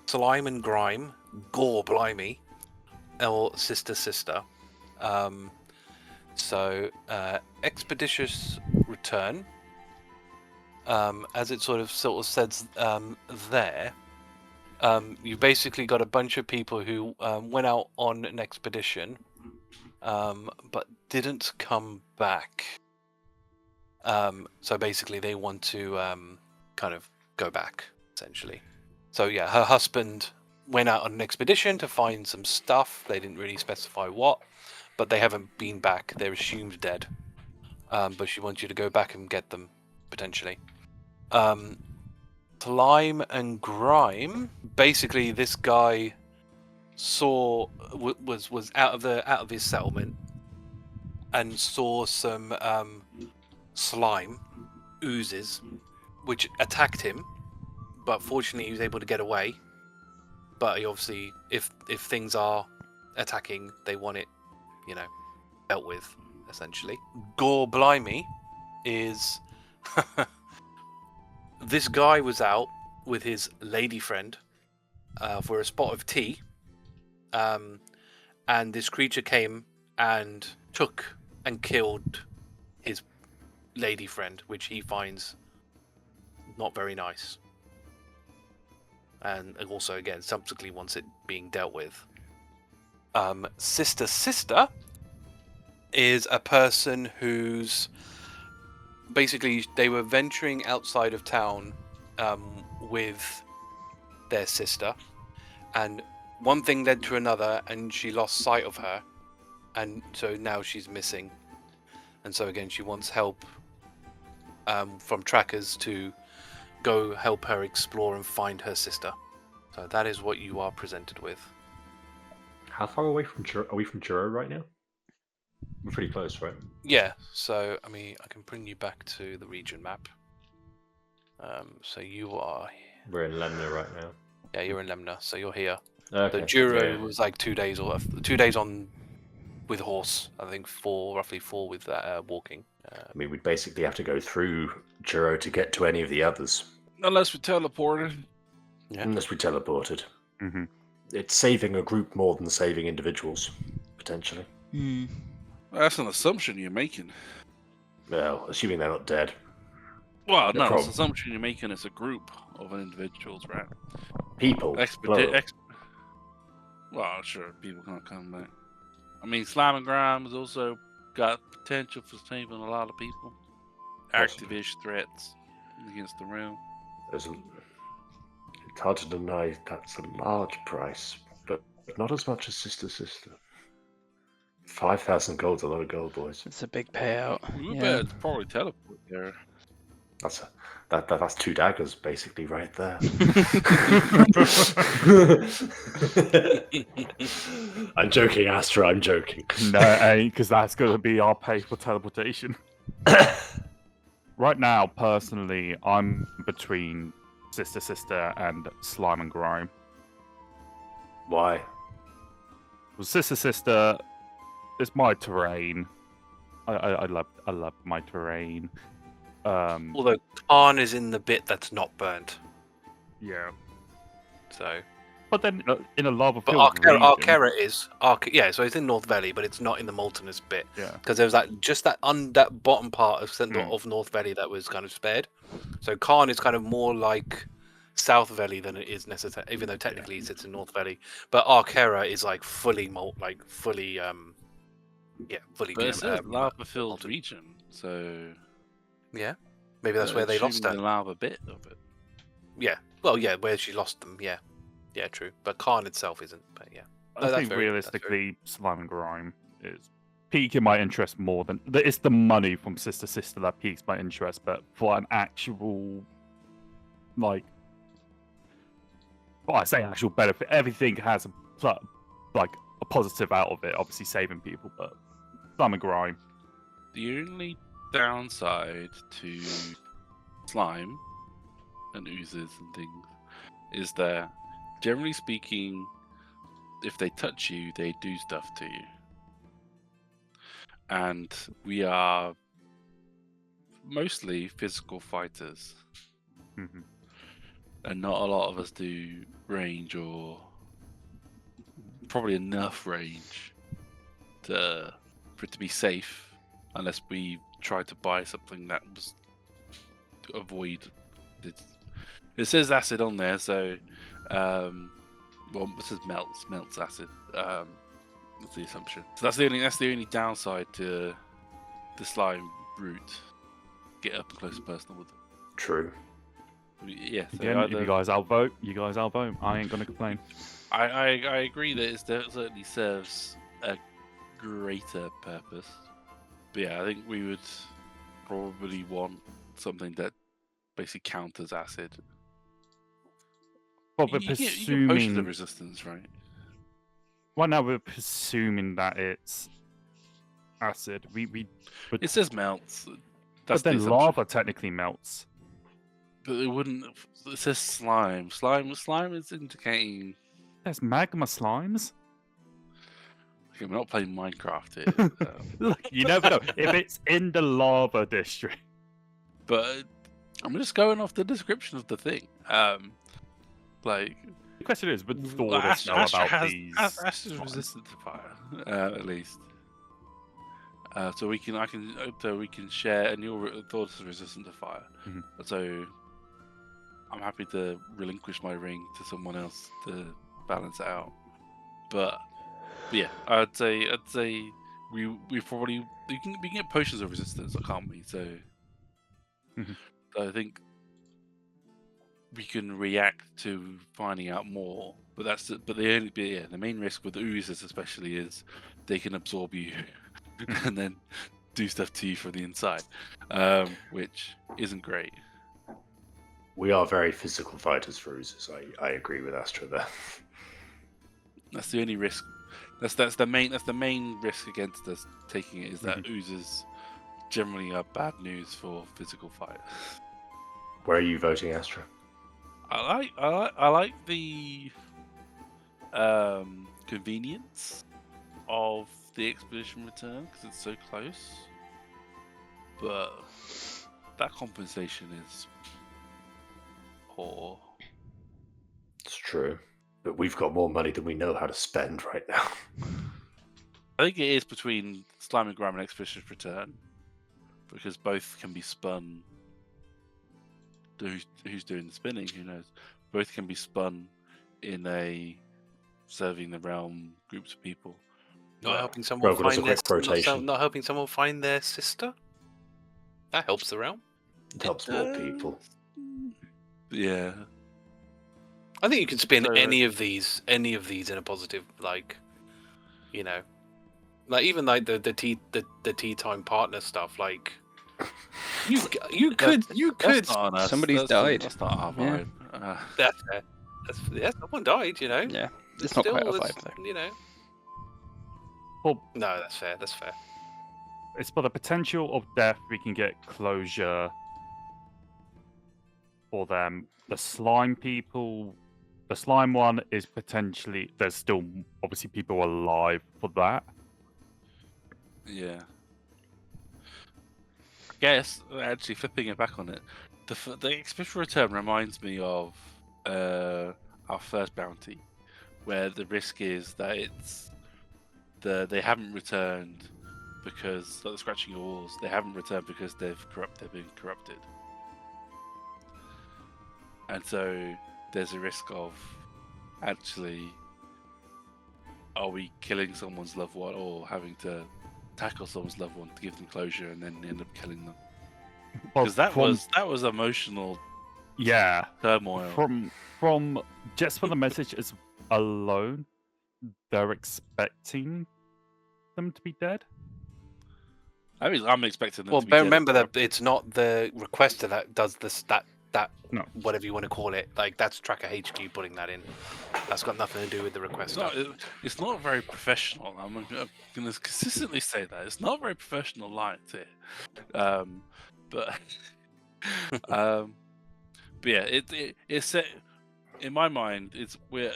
Slime and Grime, Gore Blimey, or Sister. Expeditious Return, as it sort of says there, you've basically got a bunch of people who went out on an expedition, but didn't come back. So basically, they want to kind of go back, essentially. So yeah, her husband went out on an expedition to find some stuff. They didn't really specify what, but they haven't been back. They're assumed dead. But she wants you to go back and get them, potentially. Slime and Grime. Basically, this guy was out of his settlement and saw some slime oozes, which attacked him. But fortunately, he was able to get away. But he obviously, if things are attacking, they want it, dealt with, essentially. Gore Blimey is this guy was out with his lady friend for a spot of tea, and this creature came and took and killed his lady friend, which he finds not very nice. And also, again, subsequently wants it being dealt with. Sister is a person who's basically, they were venturing outside of town with their sister, and one thing led to another, and she lost sight of her, and so now she's missing. And so again, she wants help from trackers to go help her explore and find her sister. So that is what you are presented with. How far away are we from Juro right now? We're pretty close, right? Yeah, so I mean, I can bring you back to the region map. So you are... We're in Lemna right now. Yeah, you're in Lemna, so you're here. Okay. The Juro was like 2 days on with horse. I think roughly four with walking. I mean, we'd basically have to go through Juro to get to any of the others. Unless we teleported. Yeah. Unless we teleported. Mm-hmm. It's saving a group more than saving individuals, potentially. That's an assumption you're making. Well, assuming they're not dead. Well, No no, it's problem. an assumption you're making as a group of individuals, right? People. plural. Well, sure, people can't come back. I mean, Slime and Grime has also got potential for saving a lot of people. Active-ish threats against the realm. It's hard to deny that's a large price, but not as much as Sister. 5,000 gold's a lot of gold, boys. It's a big payout. We Yeah. better probably teleport there. That's 2 daggers basically right there. I'm joking, Astra. I'm joking. No, it ain't, because that's going to be our pay for teleportation. Right now, personally, I'm between Sister and Slime and Grime. Why? Well, Sister is my terrain. I love my terrain. Although Khan is in the bit that's not burnt. Yeah. So, But then in a lava but field region, Arkera is yeah. So it's in North Valley, but it's not in the moltenest bit. Yeah. Because there was that bottom part of North Valley that was kind of spared. So Khan is kind of more like South Valley than it is necessarily, even though technically it sits in North Valley. But Arkera is like fully fully But it's a lava-filled region, so... Yeah, maybe that's where they lost her. The lava bit of it. Yeah, well, yeah, where she lost them. Yeah, true. But Khan itself isn't. But yeah, I think realistically, Slime and Grime is piquing my interest more than it's the money from Sister that piques my interest. But for an actual, like, well, I say actual benefit, everything has a positive out of it. Obviously, saving people, but Slime and Grime. The only downside to slime and oozes and things is that, generally speaking, if they touch you, they do stuff to you. And we are mostly physical fighters. Mm-hmm. and not a lot of us do range, or probably enough range for it to be safe, unless we try to buy something that was to avoid. It says acid on there, so well, it says melts acid. That's the assumption. So that's the only downside to the slime route. Get up and close and personal with them. True. Yeah. So Again, if you guys outvote, I ain't gonna complain. I agree that it certainly serves a greater purpose. But yeah, I think we would probably want something that basically counters acid. But we're You get potions presuming. of resistance, right? Well, now we're presuming that it's acid. It says melts. That's But then the assumption. lava technically melts. But it wouldn't. It says slime. Slime is indicating. There's magma slimes. Okay, we're not playing Minecraft here. Look, you never know if it's in the lava district. But I'm just going off the description of the thing. Like The question is, would Astra Thordas know about has these? Astra's slimes? resistant to fire, at least. So we can share, and your Thordas is resistant to fire. Mhm. So I'm happy to relinquish my ring to someone else to balance it out. But yeah, I'd say we probably we can get potions of resistance, can't we? So Mhm. I think we can react to finding out more. But the main risk with oozes especially is they can absorb you and then do stuff to you from the inside, which isn't great. We are very physical fighters for oozes. I agree with Astra there. That's the only risk. That's the main risk against us taking it, is that oozes generally are bad news for physical fighters. Where are you voting, Astra? I like the convenience of the expedition return because it's so close, but that compensation is poor. It's true. But we've got more money than we know how to spend right now. I think it is between Slime and Grime and Expedition Return, because both can be spun. Who's doing the spinning? Who knows? Both can be spun in a serving the realm groups of people. Not Well, helping someone Hrugguhl does a find their quick rotation. not helping someone find their sister. That helps the realm. It helps more people. Yeah. I think you can spin So, any of these in a positive, like, you know, like even like the tea time partner stuff. Like, you could. That's not on us. Somebody's died. That's not our Yeah. vibe. That's fair. Someone died. You know. Yeah, it's not quite a Still, vibe though. You know. Well, No, that's fair. That's fair. it's for the potential of death. We can get closure for them. The slime people, the slime one is potentially. There's still obviously people alive for that. Yeah. I guess, actually, flipping it back on it, the Expedition Return reminds me of our first bounty, where the risk is that they haven't returned because, like the Scratching Your Walls, they haven't returned because they've been corrupted. And so there's a risk of, actually, are we killing someone's loved one or having to tackle someone's loved one to give them closure and then end up killing them? Well, Because that was emotional yeah. turmoil. From just for the messages alone, they're expecting them to be dead. I mean, I'm expecting them Well, to be but dead. remember that it's not the requester that does this. That No. whatever you want to call it. Like that's Tracker HQ putting that in. That's got nothing to do with the requester. It's not very professional. I'm going to consistently say that it's not very professional lines here. But yeah, it's set in my mind. We're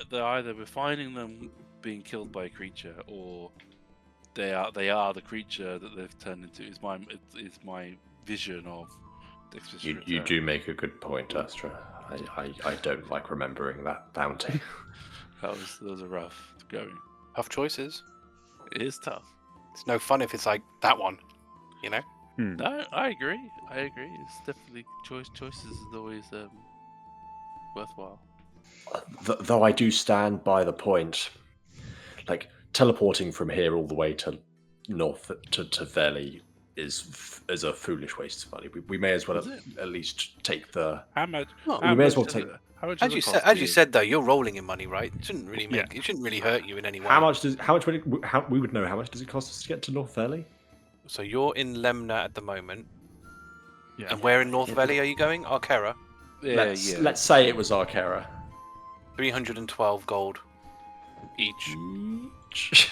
finding them being killed by a creature, or they are the creature that they've turned into. Is my vision of the Expedition You Return. do make a good point, Astra. I don't like remembering that bounty. That was a rough going. Tough choices. It is tough. It's no fun if it's like that one, you know. No, I agree. It's definitely choices is always worthwhile. Though I do stand by the point, like teleporting from here all the way to north to Valley is a foolish waste of money. We may as well Is it? at least take the. How much? Well, how we may as much well does take. it- How much As does you it said, cost as you you? said though, you're rolling in money, right? It shouldn't really make. Yeah. It shouldn't really hurt you in any way. How much would it? How we would know how much does it cost us to get to North Valley? So you're in Lemna at the moment, Yeah. and where in North Valley are you going? Arcara. Yeah, Let's say it was Arcara. 312 gold each. Yeah.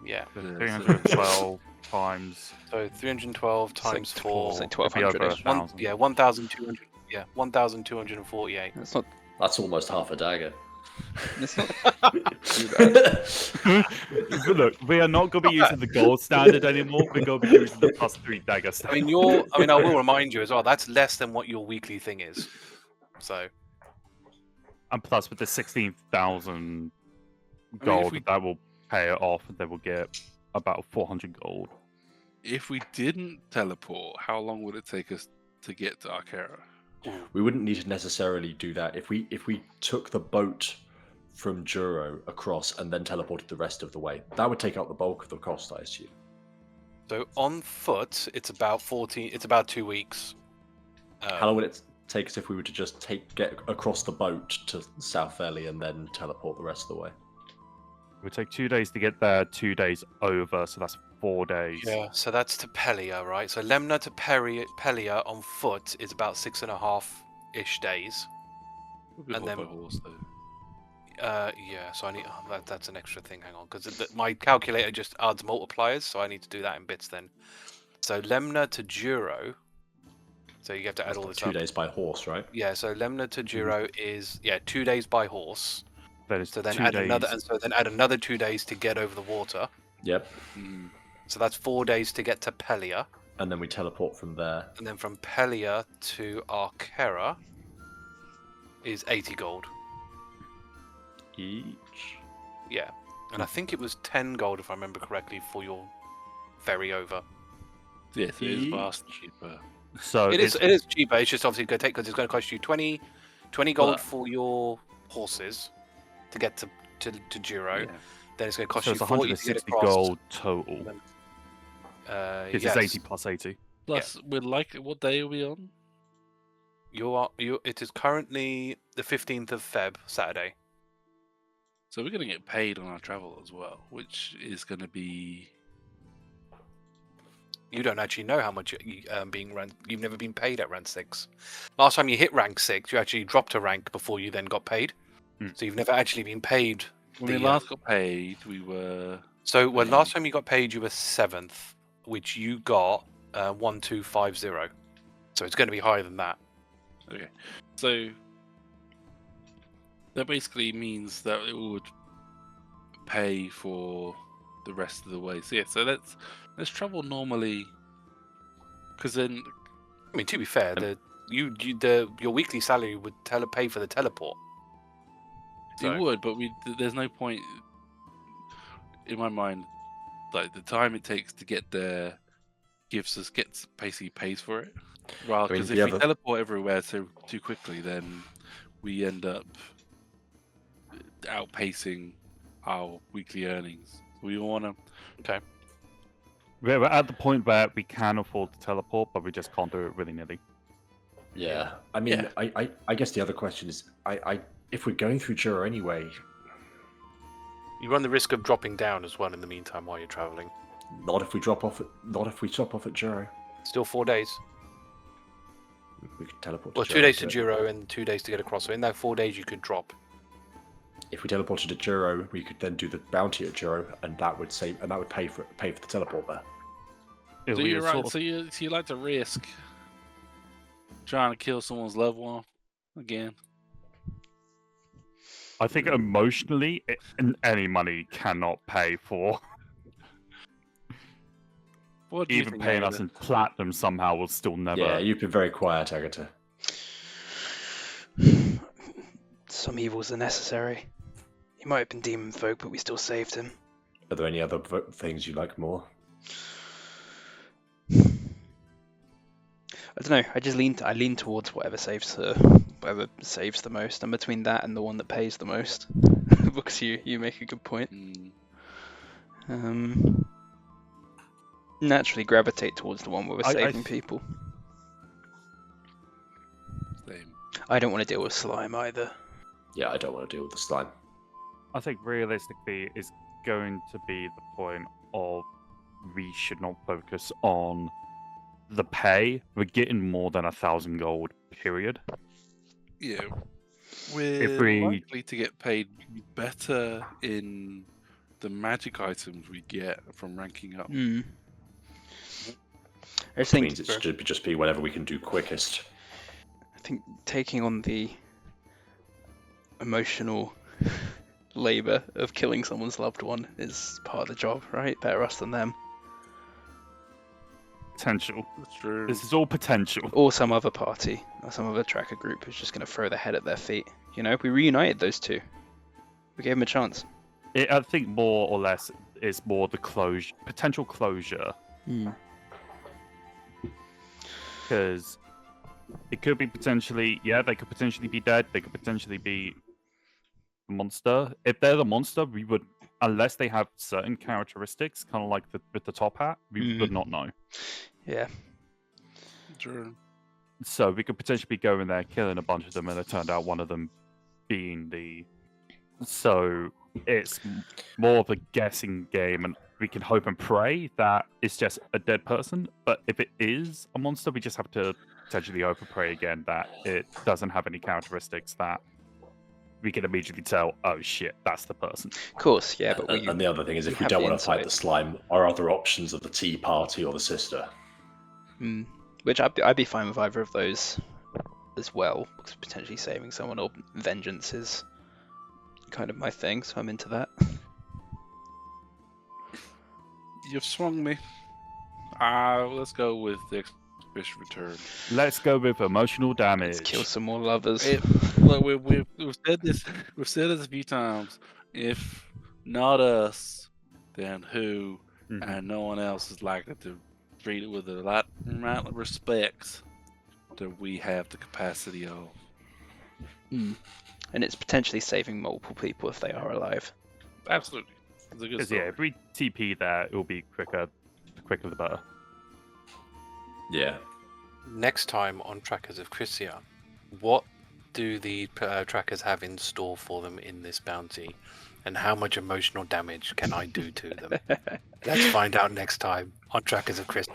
Yeah, so- 312 times. So 312 times Say 4. say It'd be over 1200. 1,000. Yeah, 1,200. Yeah, 1,248. That's not. That's almost half a dagger. It's not. Look, we are not going to be using the gold standard anymore. We're going to be using the +3 dagger I standard. mean, I will remind you as well. That's less than what your weekly thing is. So And plus, with the 16,000 I mean, gold, if we- that will pay it off. They will get about 400 gold. If we didn't teleport, how long would it take us to get to Arcara? We wouldn't need to necessarily do that if we took the boat from Juro across and then teleported the rest of the way. That would take out the bulk of the cost, I assume. So on foot, it's about 14. It's about 2 weeks. How long would it take us if we were to just get across the boat to South Valley and then teleport the rest of the way? It would take 2 days to get there, 2 days over, so that's 4 days. Yeah, so that's to Pelia, right? So Lemna to Pelia on foot is about 6.5-ish days. We'll be And by then- horse though. Yeah, so I need that's an extra thing. Hang on, because my calculator just adds multipliers, so I need to do that in bits then. So Lemna to Juro. So you have to add all this 2 up. days by horse, right? Yeah, so Lemna to Juro is 2 days by horse. Then it's So then 2 add days. another 2 days to get over the water. Yep. Mm. So that's 4 days to get to Pelia, And then we teleport from there. and then from Pelia to Arcara is 80 gold. Each. Yeah, and I think it was 10 gold if I remember correctly for your ferry over. Yes, it is Each. vastly cheaper. So It is it's- cheaper. It's just obviously going to take because it's going to cost you 20 gold But- for your horses to get to Juro. Yeah. Then it's going to cost so you it's 40 to get 160 across. gold total. This Yes. is 80 plus 80. Plus, we're like, what day are we on? It is currently the 15th of Feb, Saturday. So we're going to get paid on our travel as well, which is going to be. You don't actually know how much being rank. You've never been paid at rank 6. Last time you hit rank 6, you actually dropped a rank before you then got paid. So you've never actually been paid. When we last got paid, we were. So last time you got paid, you were 7th, which you got 1250. So it's going to be higher than that. Okay. So. That basically means that it would pay for the rest of the way. So yeah, so let's travel normally. Because then. I mean, to be fair, your weekly salary would pay for the teleport. So- It would, but there's no point in my mind. Like the time it takes to get there basically pays for it. Well, because if we teleport everywhere too quickly, then we end up outpacing our weekly earnings. We want to. We're at the point where we can afford to teleport, but we just can't do it willy-nilly. Yeah. I mean, Yeah. I guess the other question is, if we're going through Juro anyway, You run the risk of dropping down as well in the meantime while you're traveling. not if we stop off at Juro. Still 4 days. We could teleport. Well, to 2 days to so Juro and 2 days to get across. So in that 4 days, you could drop. If we teleported to Juro, we could then do the bounty at Juro, and that would pay for the teleport there. It'll So be you're a right. sort of- So you like to risk trying to kill someone's loved one again. I think emotionally, any money cannot pay for. What do you Even think, paying us Agata? in platinum somehow will still never. Yeah, you've been very quiet, Agata. Some evils are necessary. He might have been demon folk, but we still saved him. Are there any other things you like more? I don't know. I lean towards whatever saves the most. I'm between that and the one that pays the most. Because you make a good point. Naturally gravitate towards the one where we're saving people. Same. I don't want to deal with slime either. Yeah, I don't want to deal with the slime. I think realistically is going to be the point of we should not focus on the pay. We're getting more than 1,000 gold, period. Yeah. We're likely to get paid better in the magic items we get from ranking up. I just Which think means it should just be whatever we can do quickest. I think taking on the emotional labor of killing someone's loved one is part of the job, right? Better us than them. Potential. That's true. This is all potential. Or some other party, or some other tracker group who's just going to throw their head at their feet. You know, we reunited those two. We gave them a chance. I think more or less is more the potential closure. Because it could be potentially, they could potentially be dead. They could potentially be a monster. If they're the monster, we would, unless they have certain characteristics, kind of like with the top hat, we would not know. Yeah. True. So we could potentially be going there, killing a bunch of them, and it turned out one of them being the... So it's more of a guessing game, and we can hope and pray that it's just a dead person. But if it is a monster, we just have to potentially hope and pray again that it doesn't have any characteristics that we can immediately tell, oh shit, that's the person. Of course, yeah, but And the other thing is, if we don't want to fight the slime, our other options are the tea party or the sister. Which I'd be fine with either of those as well, because potentially saving someone or vengeance is kind of my thing, so I'm into that. You've swung me. Let's go with the Expedition Return. Let's go with emotional damage. Let's kill some more lovers. Look, we've said this. We've said it a few times. If not us, then who? And no one else is likely to treat it with the right respect that we have the capacity of. Hmm. And it's potentially saving multiple people if they are alive. Absolutely. It's a good Because story. if we TP there, it will be quicker. The quicker the better. Yeah. Next time on Tracas of Crisia, what do the trackers have in store for them in this bounty? And how much emotional damage can I do to them? Let's find out next time on Tracas of Crisia.